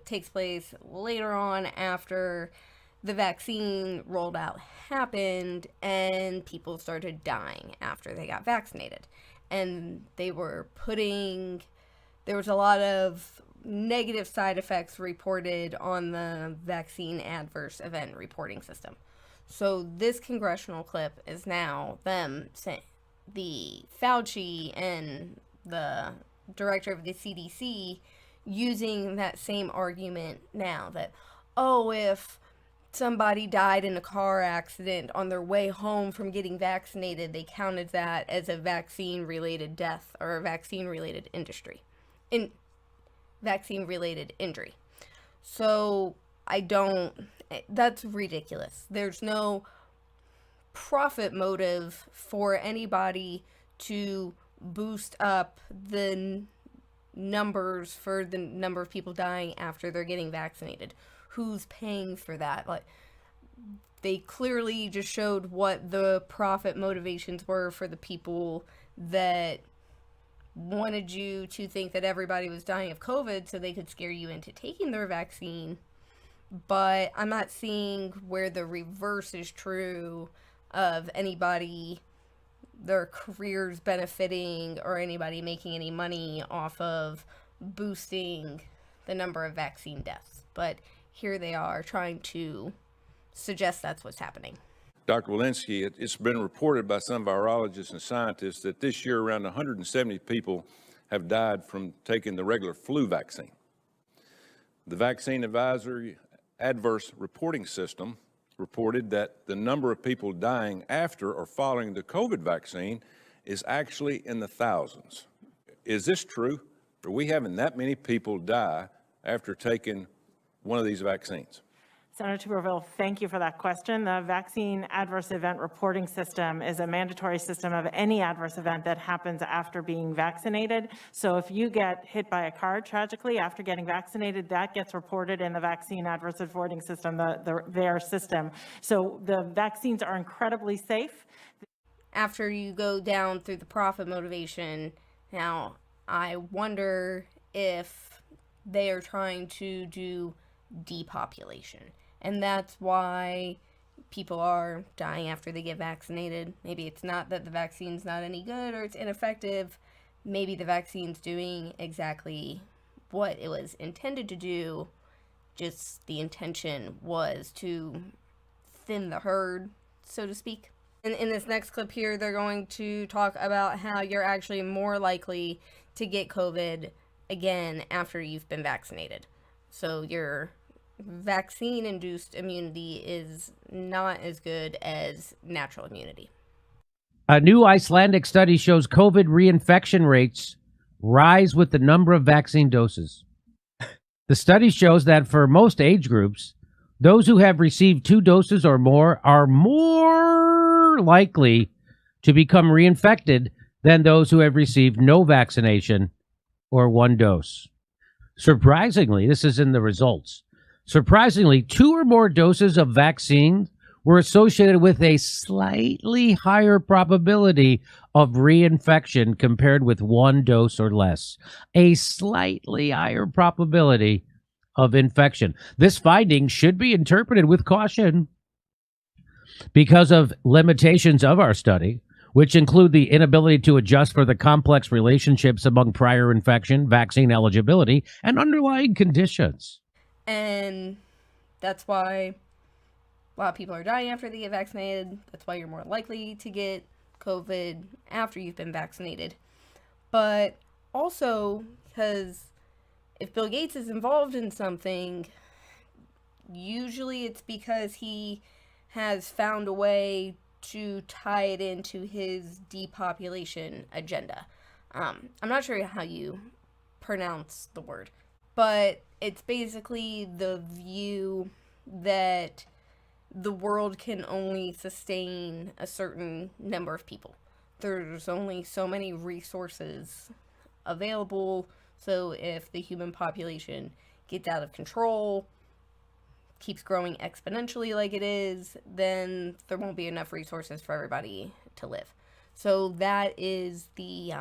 takes place later on after the vaccine rolled out happened and people started dying after they got vaccinated. And there was a lot of negative side effects reported on the vaccine adverse event reporting system. So this congressional clip is now them saying, the Fauci and the director of the CDC using that same argument now that, oh, if somebody died in a car accident on their way home from getting vaccinated, they counted that as a vaccine-related death or a vaccine-related vaccine-related injury. So that's ridiculous. There's no profit motive for anybody to boost up the numbers for the number of people dying after they're getting vaccinated. Who's paying for that? Like, they clearly just showed what the profit motivations were for the people that wanted you to think that everybody was dying of COVID so they could scare you into taking their vaccine. But I'm not seeing where the reverse is true of anybody, their careers benefiting, or anybody making any money off of boosting the number of vaccine deaths. But here they are trying to suggest that's what's happening. Dr. Walensky, it's been reported by some virologists and scientists that this year around 170 people have died from taking the regular flu vaccine. The Vaccine Advisory Adverse Reporting System reported that the number of people dying after or following the COVID vaccine is actually in the thousands. Is this true? Are we having that many people die after taking one of these vaccines? Senator Tuberville, thank you for that question. The vaccine adverse event reporting system is a mandatory system of any adverse event that happens after being vaccinated. So if you get hit by a car tragically after getting vaccinated, that gets reported in the vaccine adverse reporting system, the VAERS system. So the vaccines are incredibly safe. After you go down through the profit motivation, now I wonder if they are trying to do depopulation. And that's why people are dying after they get vaccinated. Maybe it's not that the vaccine's not any good or it's ineffective. Maybe the vaccine's doing exactly what it was intended to do. Just the intention was to thin the herd, so to speak. And in this next clip here, they're going to talk about how you're actually more likely to get COVID again after you've been vaccinated. So your vaccine-induced immunity is not as good as natural immunity. A new Icelandic study shows COVID reinfection rates rise with the number of vaccine doses. The study shows that for most age groups, those who have received 2 doses or more are more likely to become reinfected than those who have received no vaccination or 1 dose. Surprisingly, this is in the results. Surprisingly, 2 or more doses of vaccine were associated with a slightly higher probability of reinfection compared with 1 dose or less. A slightly higher probability of infection. This finding should be interpreted with caution because of limitations of our study, which include the inability to adjust for the complex relationships among prior infection, vaccine eligibility, and underlying conditions. And that's why a lot of people are dying after they get vaccinated. That's why you're more likely to get COVID after you've been vaccinated. But also, because if Bill Gates is involved in something, usually it's because he has found a way to tie it into his depopulation agenda. I'm not sure how you pronounce the word, but it's basically the view that the world can only sustain a certain number of people. There's only so many resources available, so if the human population gets out of control, keeps growing exponentially like it is, then there won't be enough resources for everybody to live. So that is the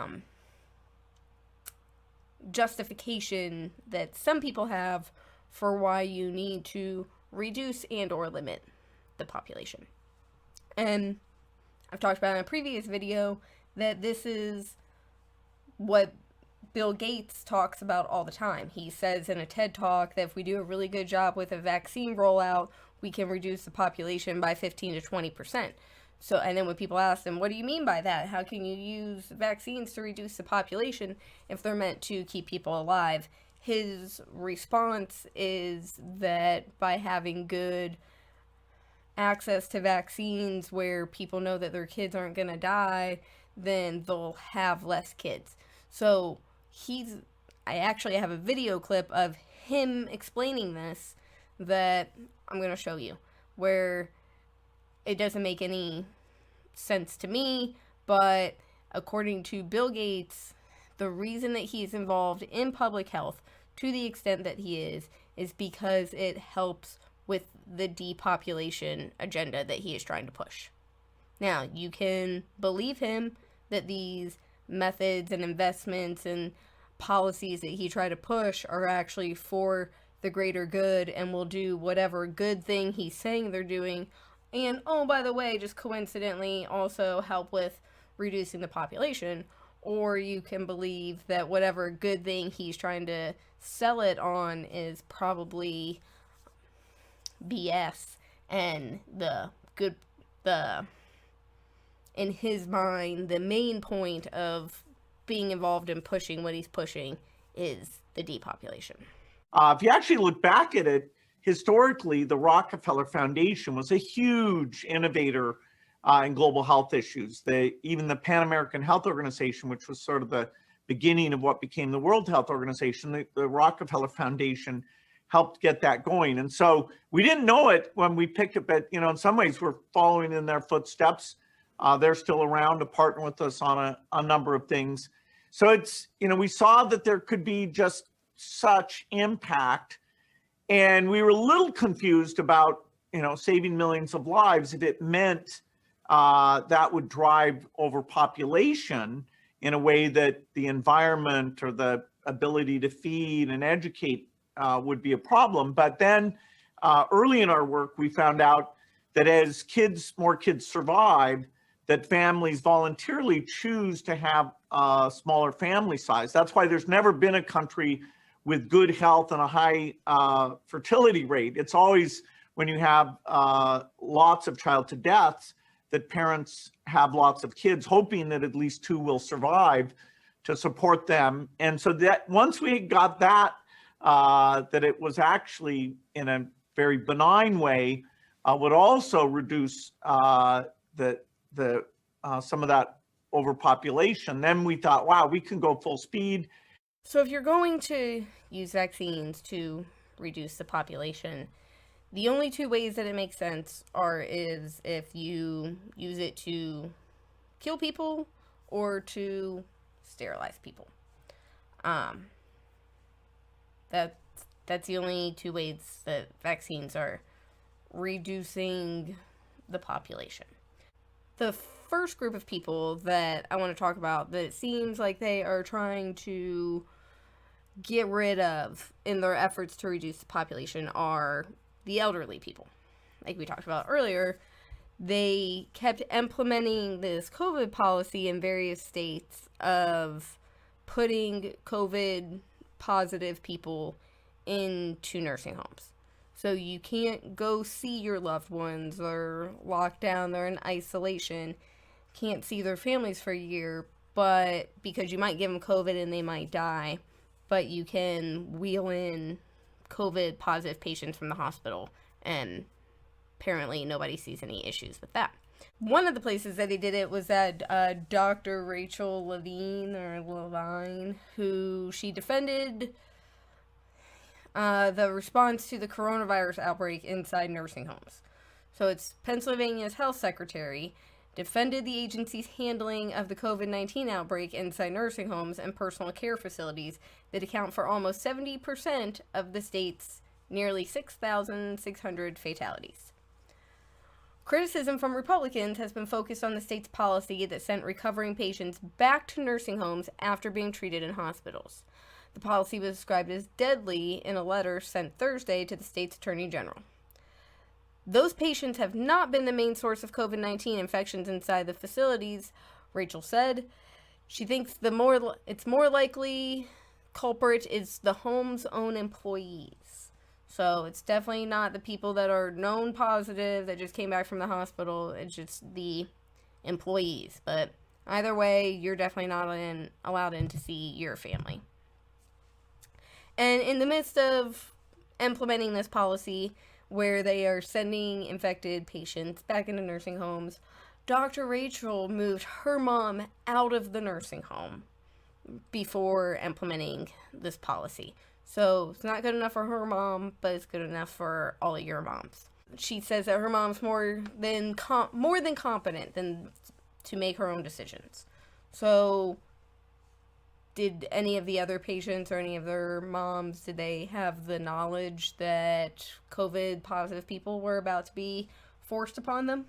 justification that some people have for why you need to reduce and or limit the population. And I've talked about in a previous video that this is what Bill Gates talks about all the time. He says in a TED Talk that if we do a really good job with a vaccine rollout, we can reduce the population by 15 to 20%. So, and then when people ask him, what do you mean by that? How can you use vaccines to reduce the population if they're meant to keep people alive? His response is that by having good access to vaccines where people know that their kids aren't going to die, then they'll have less kids. So I actually have a video clip of him explaining this that I'm going to show you, where it doesn't make any sense to me, but according to Bill Gates, the reason that he's involved in public health to the extent that he is because it helps with the depopulation agenda that he is trying to push. Now, you can believe him that these methods and investments and policies that he tried to push are actually for the greater good and will do whatever good thing he's saying they're doing. And, oh, by the way, just coincidentally also help with reducing the population. Or you can believe that whatever good thing he's trying to sell it on is probably BS, and in his mind, the main point of being involved in pushing what he's pushing is the depopulation. If you actually look back at it, historically, the Rockefeller Foundation was a huge innovator and global health issues. Even the Pan American Health Organization, which was sort of the beginning of what became the World Health Organization, the Rockefeller Foundation helped get that going. And so we didn't know it when we picked it, but in some ways we're following in their footsteps. They're still around to partner with us on a number of things. So it's, we saw that there could be just such impact, and we were a little confused about, saving millions of lives if it meant that would drive overpopulation in a way that the environment or the ability to feed and educate would be a problem. But then early in our work, we found out that as more kids survive, that families voluntarily choose to have a smaller family size. That's why there's never been a country with good health and a high fertility rate. It's always when you have lots of childhood deaths that parents have lots of kids, hoping that at least 2 will survive to support them. And so that once we got that, that it was actually in a very benign way, would also reduce some of that overpopulation, then we thought, wow, we can go full speed. So if you're going to use vaccines to reduce the population, the only 2 ways that it makes sense is if you use it to kill people or to sterilize people. That's the only 2 ways that vaccines are reducing the population. The first group of people that I want to talk about that it seems like they are trying to get rid of in their efforts to reduce the population are the elderly people. Like we talked about earlier, they kept implementing this COVID policy in various states of putting COVID positive people into nursing homes. So you can't go see your loved ones, they're locked down, they're in isolation, can't see their families for a year, but because you might give them COVID and they might die, but you can wheel in COVID positive patients from the hospital, and apparently nobody sees any issues with that. One of the places that they did it was at Dr. Rachel Levine, who she defended the response to the coronavirus outbreak inside nursing homes. So it's Pennsylvania's health secretary defended the agency's handling of the COVID-19 outbreak inside nursing homes and personal care facilities that account for almost 70% of the state's nearly 6,600 fatalities. Criticism from Republicans has been focused on the state's policy that sent recovering patients back to nursing homes after being treated in hospitals. The policy was described as deadly in a letter sent Thursday to the state's attorney general. Those patients have not been the main source of COVID-19 infections inside the facilities, Rachel said. She thinks it's more likely culprit is the home's own employees. So it's definitely not the people that are known positive that just came back from the hospital. It's just the employees. But either way, you're definitely not allowed in to see your family. And in the midst of implementing this policy, where they are sending infected patients back into nursing homes, Dr. Rachel moved her mom out of the nursing home before implementing this policy. So it's not good enough for her mom, but it's good enough for all of your moms. She says that her mom's more than competent to make her own decisions. So did any of the other patients or any of their moms, did they have the knowledge that COVID positive people were about to be forced upon them?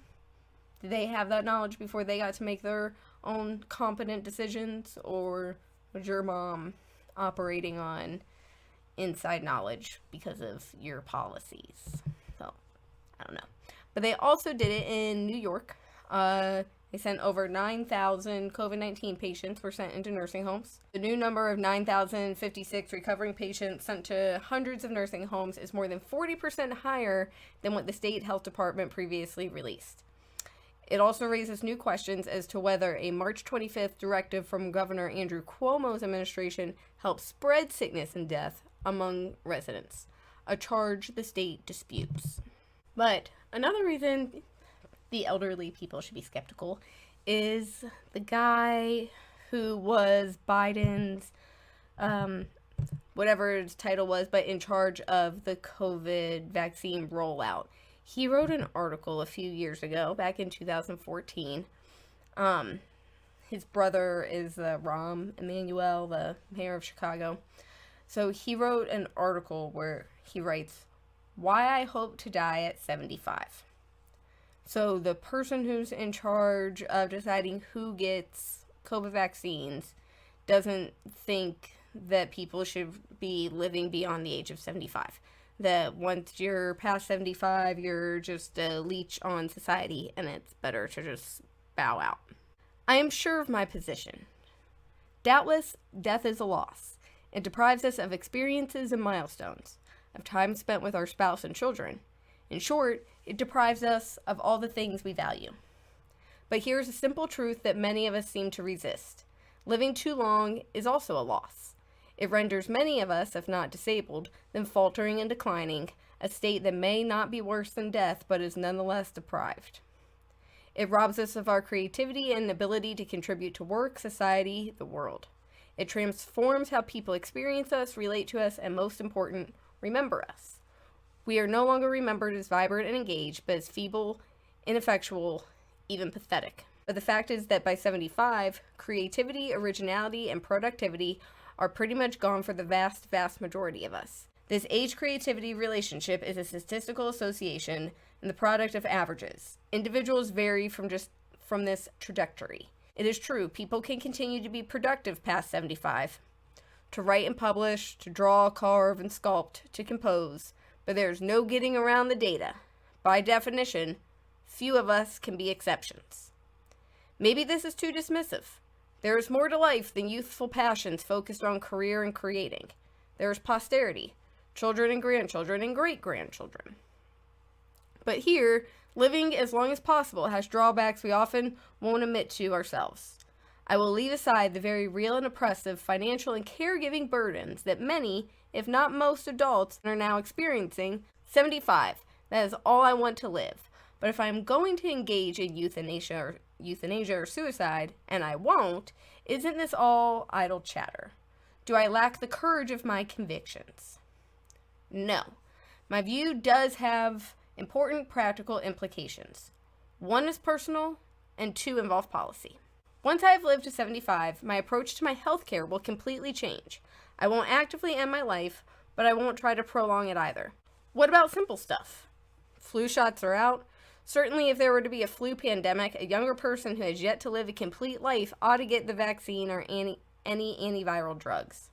Did they have that knowledge before they got to make their own competent decisions? Or was your mom operating on inside knowledge because of your policies? So, I don't know. But they also did it in New York. They sent over 9,000 COVID-19 patients were sent into nursing homes. The new number of 9,056 recovering patients sent to hundreds of nursing homes is more than 40% higher than what the state health department previously released. It also raises new questions as to whether a March 25th directive from Governor Andrew Cuomo's administration helped spread sickness and death among residents, a charge the state disputes. But another reason the elderly people should be skeptical is the guy who was Biden's, whatever his title was, but in charge of the COVID vaccine rollout. He wrote an article a few years ago, back in 2014. His brother is Rahm Emanuel, the mayor of Chicago. So he wrote an article where he writes, "Why I hope to die at 75." So the person who's in charge of deciding who gets COVID vaccines doesn't think that people should be living beyond the age of 75. That once you're past 75, you're just a leech on society, and it's better to just bow out. I am sure of my position. Doubtless, death is a loss. It deprives us of experiences and milestones, of time spent with our spouse and children. In short, it deprives us of all the things we value. But here's a simple truth that many of us seem to resist. Living too long is also a loss. It renders many of us, if not disabled, then faltering and declining, a state that may not be worse than death, but is nonetheless deprived. It robs us of our creativity and ability to contribute to work, society, the world. It transforms how people experience us, relate to us, and most important, remember us. We are no longer remembered as vibrant and engaged, but as feeble, ineffectual, even pathetic. But the fact is that by 75, creativity, originality, and productivity are pretty much gone for the vast, vast majority of us. This age-creativity relationship is a statistical association and the product of averages. Individuals vary from this trajectory. It is true, people can continue to be productive past 75, to write and publish, to draw, carve, and sculpt, to compose, but there is no getting around the data. By definition, few of us can be exceptions. Maybe this is too dismissive. There is more to life than youthful passions focused on career and creating. There is posterity, children and grandchildren and great-grandchildren. But here, living as long as possible has drawbacks we often won't admit to ourselves. I will leave aside the very real and oppressive financial and caregiving burdens that many, if not most adults, are now experiencing. 75, that is all I want to live. But if I am going to engage in euthanasia or suicide, and I won't, isn't this all idle chatter? Do I lack the courage of my convictions? No. My view does have important practical implications. One is personal, and two involve policy. Once I have lived to 75, my approach to my health care will completely change. I won't actively end my life, but I won't try to prolong it either. What about simple stuff? Flu shots are out. Certainly, if there were to be a flu pandemic, a younger person who has yet to live a complete life ought to get the vaccine or any antiviral drugs.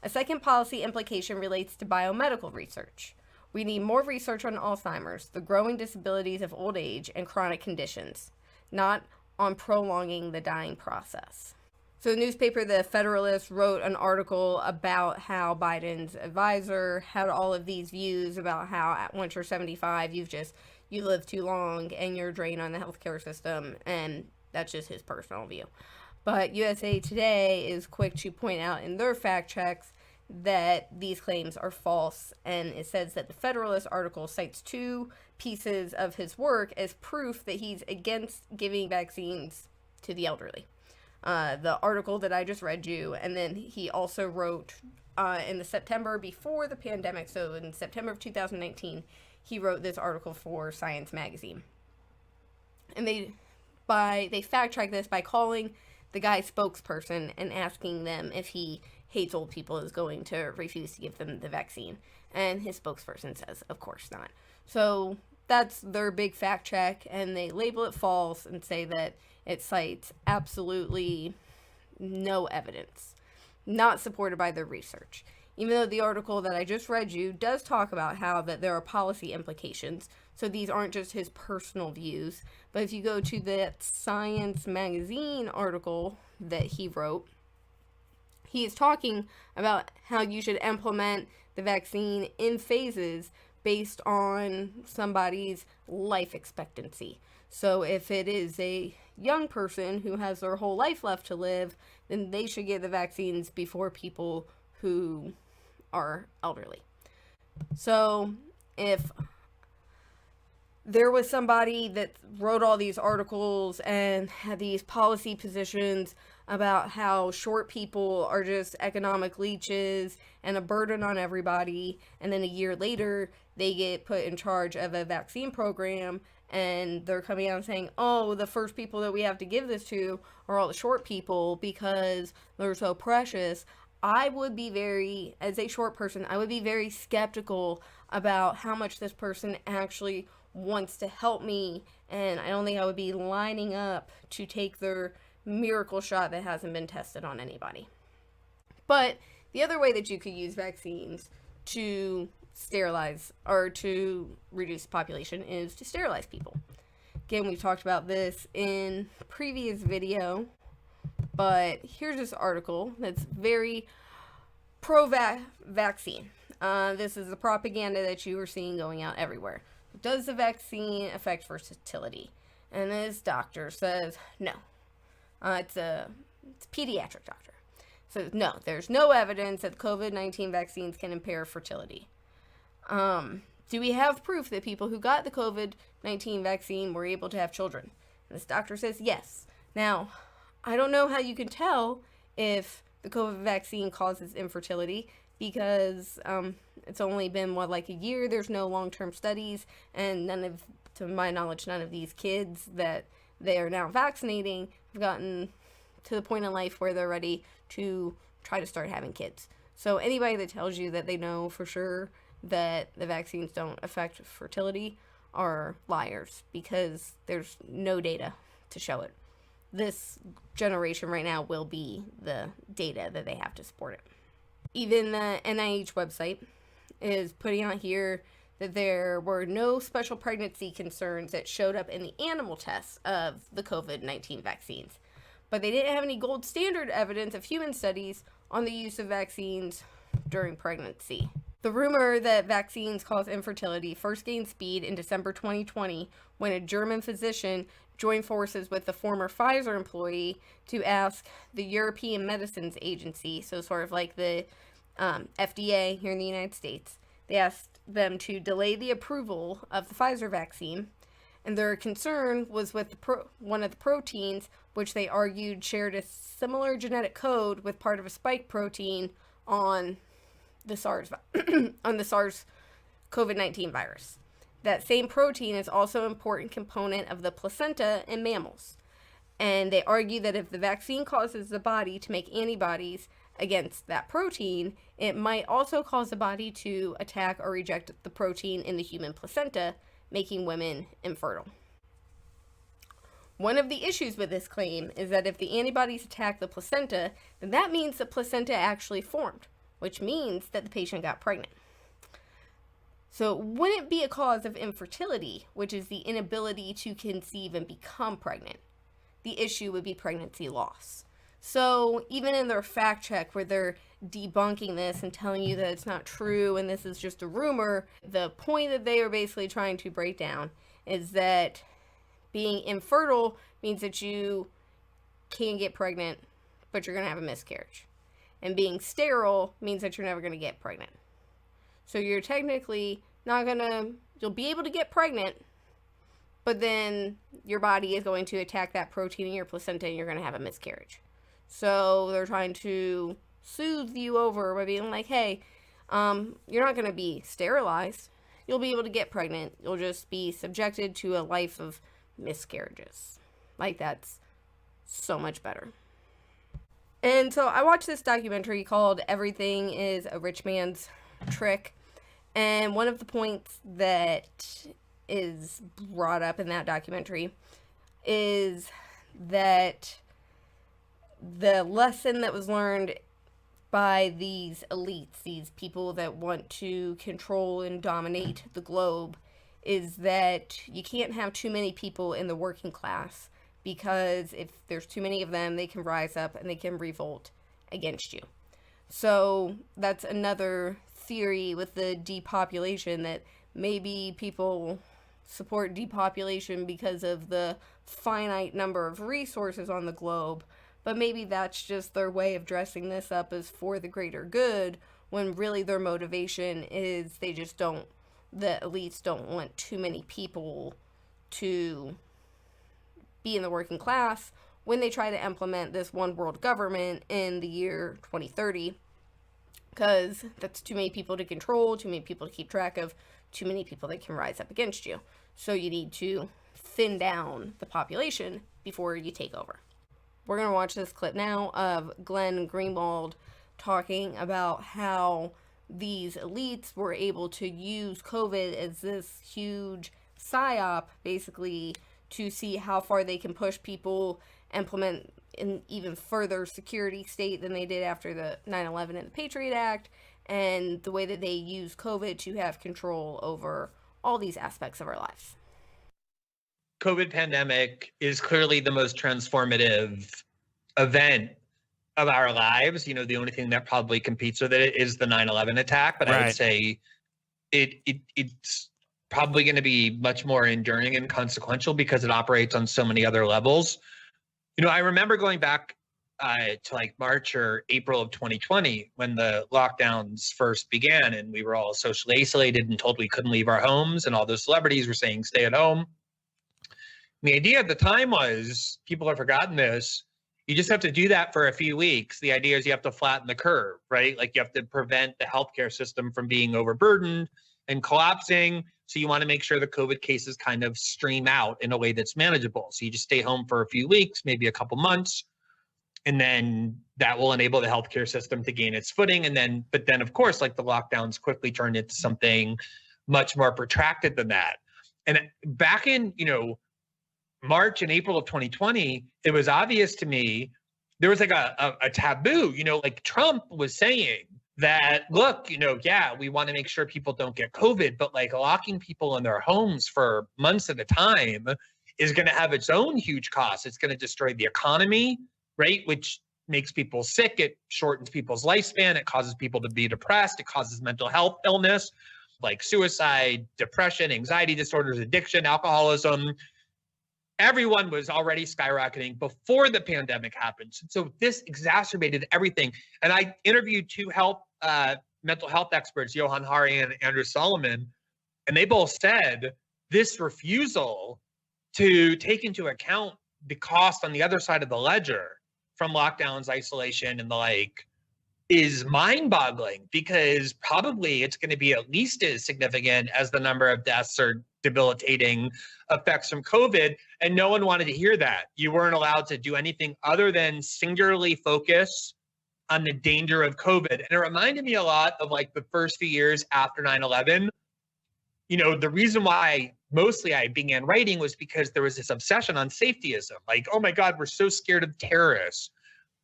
A second policy implication relates to biomedical research. We need more research on Alzheimer's, the growing disabilities of old age, and chronic conditions, not on prolonging the dying process. So the newspaper, The Federalist, wrote an article about how Biden's advisor had all of these views about how once you're 75, you live too long and you're a drain on the healthcare system, and that's just his personal view. But USA Today is quick to point out in their fact checks that these claims are false, and it says that the Federalist article cites two pieces of his work as proof that he's against giving vaccines to the elderly. The article that I just read you, and then he also wrote in the September before the pandemic, so in September of 2019, he wrote this article for Science Magazine. And they fact-checked this by calling the guy's spokesperson and asking them if he hates old people, is going to refuse to give them the vaccine. And his spokesperson says, of course not. So that's their big fact check, and they label it false and say that it cites absolutely no evidence, not supported by their research. Even though the article that I just read you does talk about how that there are policy implications, so these aren't just his personal views. But if you go to that Science Magazine article that he wrote, he is talking about how you should implement the vaccine in phases based on somebody's life expectancy. So if it is a young person who has their whole life left to live, then they should get the vaccines before people who are elderly. So if there was somebody that wrote all these articles and had these policy positions about how short people are just economic leeches and a burden on everybody. And then a year later, they get put in charge of a vaccine program, and they're coming out and saying, oh, the first people that we have to give this to are all the short people because they're so precious. I would be very, as a short person, I would be very skeptical about how much this person actually wants to help me, and I don't think I would be lining up to take their miracle shot that hasn't been tested on anybody. But the other way that you could use vaccines to sterilize or to reduce population is to sterilize people. Again, we've talked about this in a previous video, but here's this article that's very pro-vaccine. This is the propaganda that you are seeing going out everywhere. Does the vaccine affect fertility? And this doctor says no. It's a pediatric doctor. So no, there's no evidence that COVID-19 vaccines can impair fertility. Do we have proof that people who got the COVID-19 vaccine were able to have children? And this doctor says yes. Now, I don't know how you can tell if the COVID vaccine causes infertility because it's only been, like a year. There's no long-term studies, and to my knowledge, none of these kids that they are now vaccinating have gotten to the point in life where they're ready to try to start having kids. So anybody that tells you that they know for sure that the vaccines don't affect fertility are liars, because there's no data to show it. This generation right now will be the data that they have to support it. Even the NIH website is putting out here that there were no special pregnancy concerns that showed up in the animal tests of the COVID-19 vaccines. But they didn't have any gold standard evidence of human studies on the use of vaccines during pregnancy. The rumor that vaccines cause infertility first gained speed in December 2020 when a German physician joined forces with the former Pfizer employee to ask the European Medicines Agency, so sort of like the FDA here in the United States. They asked them to delay the approval of the Pfizer vaccine, and their concern was with one of the proteins, which they argued shared a similar genetic code with part of a spike protein on the SARS COVID-19 virus. That same protein is also an important component of the placenta in mammals. And they argue that if the vaccine causes the body to make antibodies against that protein, it might also cause the body to attack or reject the protein in the human placenta, making women infertile. One of the issues with this claim is that if the antibodies attack the placenta, then that means the placenta actually formed, which means that the patient got pregnant. So it wouldn't be a cause of infertility, which is the inability to conceive and become pregnant. The issue would be pregnancy loss. So even in their fact check where they're debunking this and telling you that it's not true and this is just a rumor, the point that they are basically trying to break down is that being infertile means that you can get pregnant, but you're going to have a miscarriage. And being sterile means that you're never going to get pregnant. So you're technically not going to, you'll be able to get pregnant, but then your body is going to attack that protein in your placenta and you're going to have a miscarriage. So they're trying to soothe you over by being like, hey, you're not going to be sterilized. You'll be able to get pregnant. You'll just be subjected to a life of miscarriages. Like, that's so much better. And so I watched this documentary called Everything is a Rich Man's Trick. And one of the points that is brought up in that documentary is that the lesson that was learned by these elites, these people that want to control and dominate the globe, is that you can't have too many people in the working class, because if there's too many of them, they can rise up and they can revolt against you. So that's another theory with the depopulation, that maybe people support depopulation because of the finite number of resources on the globe, but maybe that's just their way of dressing this up as for the greater good, when really their motivation is they just don't the elites don't want too many people to be in the working class when they try to implement this one world government in the year 2030, because that's too many people to control, too many people to keep track of, too many people that can rise up against you. So you need to thin down the population before you take over. We're going to watch this clip now of Glenn Greenwald talking about how these elites were able to use COVID as this huge psyop, basically, to see how far they can push people, implement an even further security state than they did after the 9/11 and the Patriot Act, and the way that they use COVID to have control over all these aspects of our lives. COVID pandemic is clearly the most transformative event of our lives. You know, the only thing that probably competes with it is the 9/11 attack, but I would say it's probably going to be much more enduring and consequential because it operates on so many other levels. You know, I remember going back to like March or April of 2020 when the lockdowns first began and we were all socially isolated and told we couldn't leave our homes, and all those celebrities were saying stay at home. And the idea at the time was, people have forgotten this, you just have to do that for a few weeks. The idea is you have to flatten the curve, right? Like you have to prevent the healthcare system from being overburdened and collapsing. So you want to make sure the COVID cases kind of stream out in a way that's manageable. So you just stay home for a few weeks, maybe a couple months, and then that will enable the healthcare system to gain its footing. But then of course, like the lockdowns quickly turned into something much more protracted than that. And back in, March and April of 2020, it was obvious to me, there was like a taboo, like Trump was saying that, look, we want to make sure people don't get COVID, but like locking people in their homes for months at a time is going to have its own huge costs. It's going to destroy the economy, right? Which makes people sick. It shortens people's lifespan. It causes people to be depressed. It causes mental health illness like suicide, depression, anxiety disorders, addiction, alcoholism. Everyone was already skyrocketing before the pandemic happened. So this exacerbated everything. And I interviewed two mental health experts, Johan Hari and Andrew Solomon, and they both said this refusal to take into account the cost on the other side of the ledger from lockdowns, isolation, and the like is mind-boggling, because probably it's going to be at least as significant as the number of deaths or debilitating effects from COVID. And no one wanted to hear that. You weren't allowed to do anything other than singularly focus on the danger of COVID. And it reminded me a lot of like the first few years after 9/11. The reason why mostly I began writing was because there was this obsession on safetyism. Like, oh my God, we're so scared of terrorists.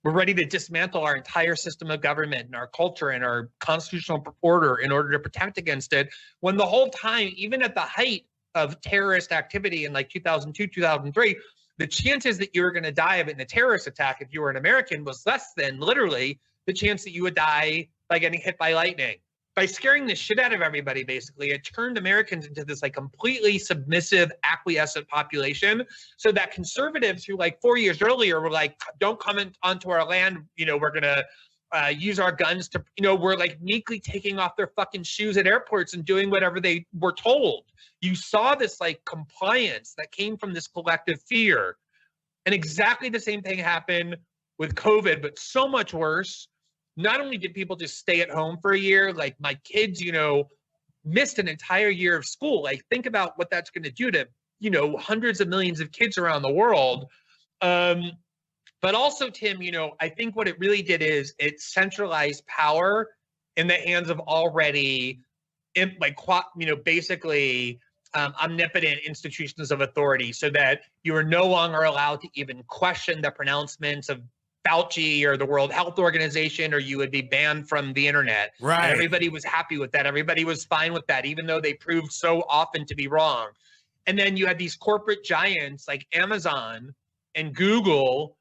We're ready to dismantle our entire system of government and our culture and our constitutional order in order to protect against it. When the whole time, even at the height of terrorist activity in like 2002, 2003, the chances that you were going to die of it in a terrorist attack if you were an American was less than literally the chance that you would die by getting hit by lightning. By scaring the shit out of everybody, basically, it turned Americans into this like completely submissive, acquiescent population, so that conservatives who like 4 years earlier were like, don't come onto our land, we're going to use our guns to, we're like meekly taking off their fucking shoes at airports and doing whatever they were told. You saw this like compliance that came from this collective fear. And exactly the same thing happened with COVID, but so much worse. Not only did people just stay at home for a year, like my kids, missed an entire year of school. Like think about what that's going to do to, hundreds of millions of kids around the world. But also, Tim, I think what it really did is it centralized power in the hands of already, basically omnipotent institutions of authority, so that you are no longer allowed to even question the pronouncements of Fauci or the World Health Organization, or you would be banned from the internet. Right. And everybody was happy with that. Everybody was fine with that, even though they proved so often to be wrong. And then you had these corporate giants like Amazon and Google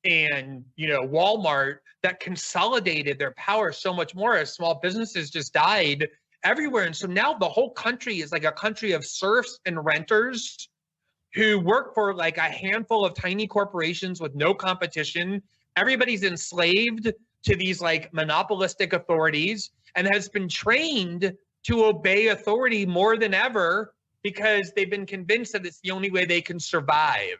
and, Walmart that consolidated their power so much more as small businesses just died everywhere. And so now the whole country is like a country of serfs and renters who work for like a handful of tiny corporations with no competition. Everybody's enslaved to these like monopolistic authorities and has been trained to obey authority more than ever because they've been convinced that it's the only way they can survive.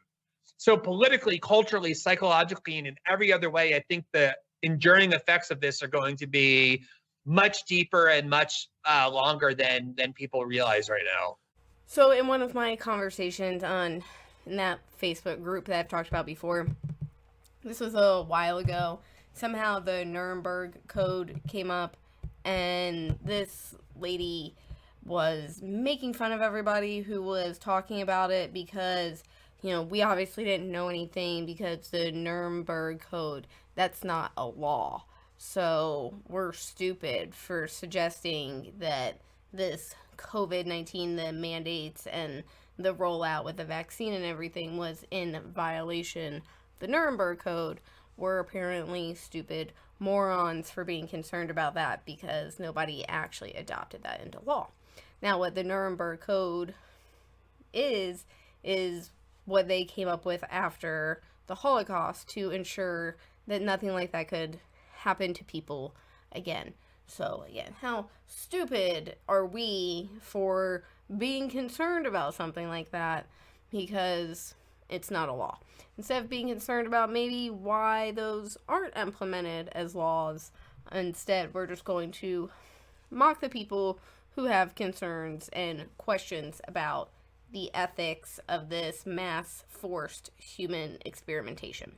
So politically, culturally, psychologically, and in every other way, I think the enduring effects of this are going to be much deeper and much longer than people realize right now. So in one of my conversations in that Facebook group that I've talked about before, this was a while ago, somehow the Nuremberg Code came up, and this lady was making fun of everybody who was talking about it because, you know, we obviously didn't know anything because the Nuremberg Code, that's not a law. So we're stupid for suggesting that this COVID-19, the mandates and the rollout with the vaccine and everything was in violation of the Nuremberg Code. We're apparently stupid morons for being concerned about that because nobody actually adopted that into law. Now, what the Nuremberg Code is what they came up with after the Holocaust to ensure that nothing like that could happen to people again. So again, how stupid are we for being concerned about something like that because it's not a law? Instead of being concerned about maybe why those aren't implemented as laws, instead we're just going to mock the people who have concerns and questions about the ethics of this mass forced human experimentation.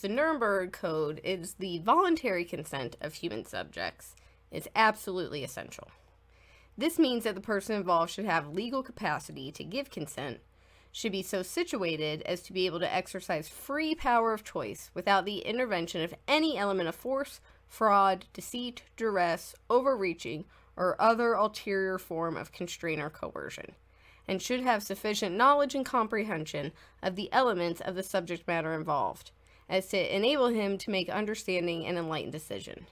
The Nuremberg Code is the voluntary consent of human subjects. It's absolutely essential. This means that the person involved should have legal capacity to give consent, should be so situated as to be able to exercise free power of choice without the intervention of any element of force, fraud, deceit, duress, overreaching, or other ulterior form of constraint or coercion, and should have sufficient knowledge and comprehension of the elements of the subject matter involved, as to enable him to make understanding and enlightened decision.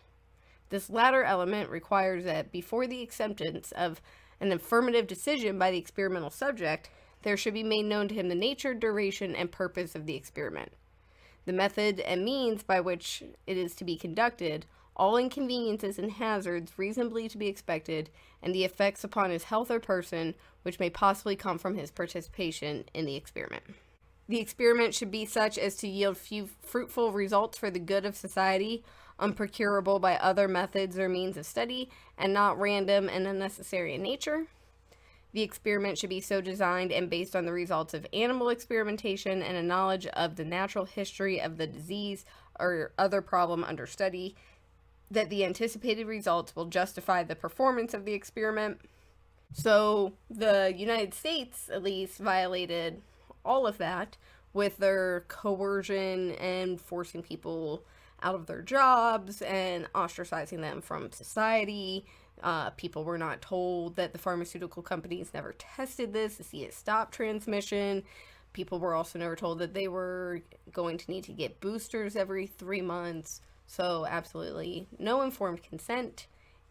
This latter element requires that before the acceptance of an affirmative decision by the experimental subject, there should be made known to him the nature, duration, and purpose of the experiment, the method and means by which it is to be conducted, all inconveniences and hazards reasonably to be expected, and the effects upon his health or person which may possibly come from his participation in the experiment. The experiment should be such as to yield few fruitful results for the good of society, unprocurable by other methods or means of study, and not random and unnecessary in nature. The experiment should be so designed and based on the results of animal experimentation and a knowledge of the natural history of the disease or other problem under study, that the anticipated results will justify the performance of the experiment. So the United States, at least, violated all of that with their coercion and forcing people out of their jobs and ostracizing them from society. People were not told that the pharmaceutical companies never tested this to see it stop transmission. People were also never told that they were going to need to get boosters every 3 months. So absolutely no informed consent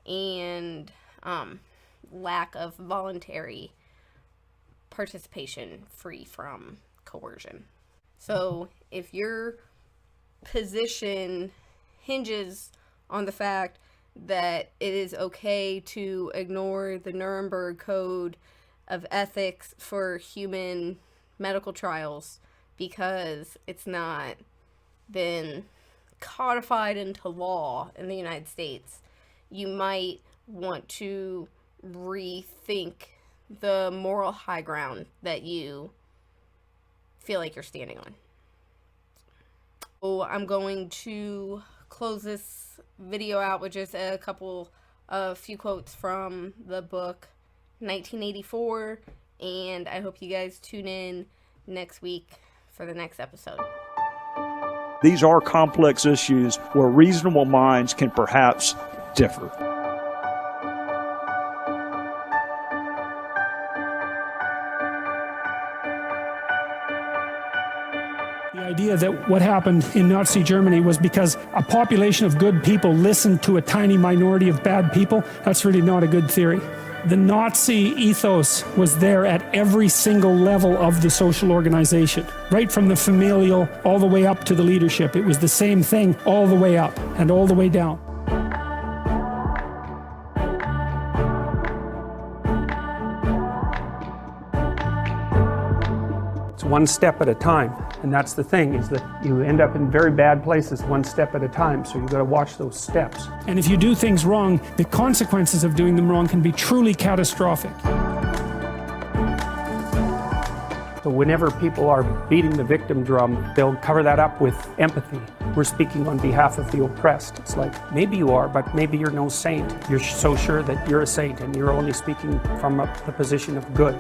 and lack of voluntary participation free from coercion. So if your position hinges on the fact that it is okay to ignore the Nuremberg Code of ethics for human medical trials because it's not been codified into law in the United States, you might want to rethink the moral high ground that you feel like you're standing on. So I'm going to close this video out with just a few quotes from the book 1984, and I hope you guys tune in next week for the next episode. These are complex issues where reasonable minds can perhaps differ. The idea that what happened in Nazi Germany was because a population of good people listened to a tiny minority of bad people, that's really not a good theory. The Nazi ethos was there at every single level of the social organization, right from the familial all the way up to the leadership. It was the same thing all the way up and all the way down. one step at a time. And that's the thing, is that you end up in very bad places one step at a time. So you've got to watch those steps. And if you do things wrong, the consequences of doing them wrong can be truly catastrophic. So whenever people are beating the victim drum, they'll cover that up with empathy. We're speaking on behalf of the oppressed. It's like, maybe you are, but maybe you're no saint. You're so sure that you're a saint and you're only speaking from the position of good.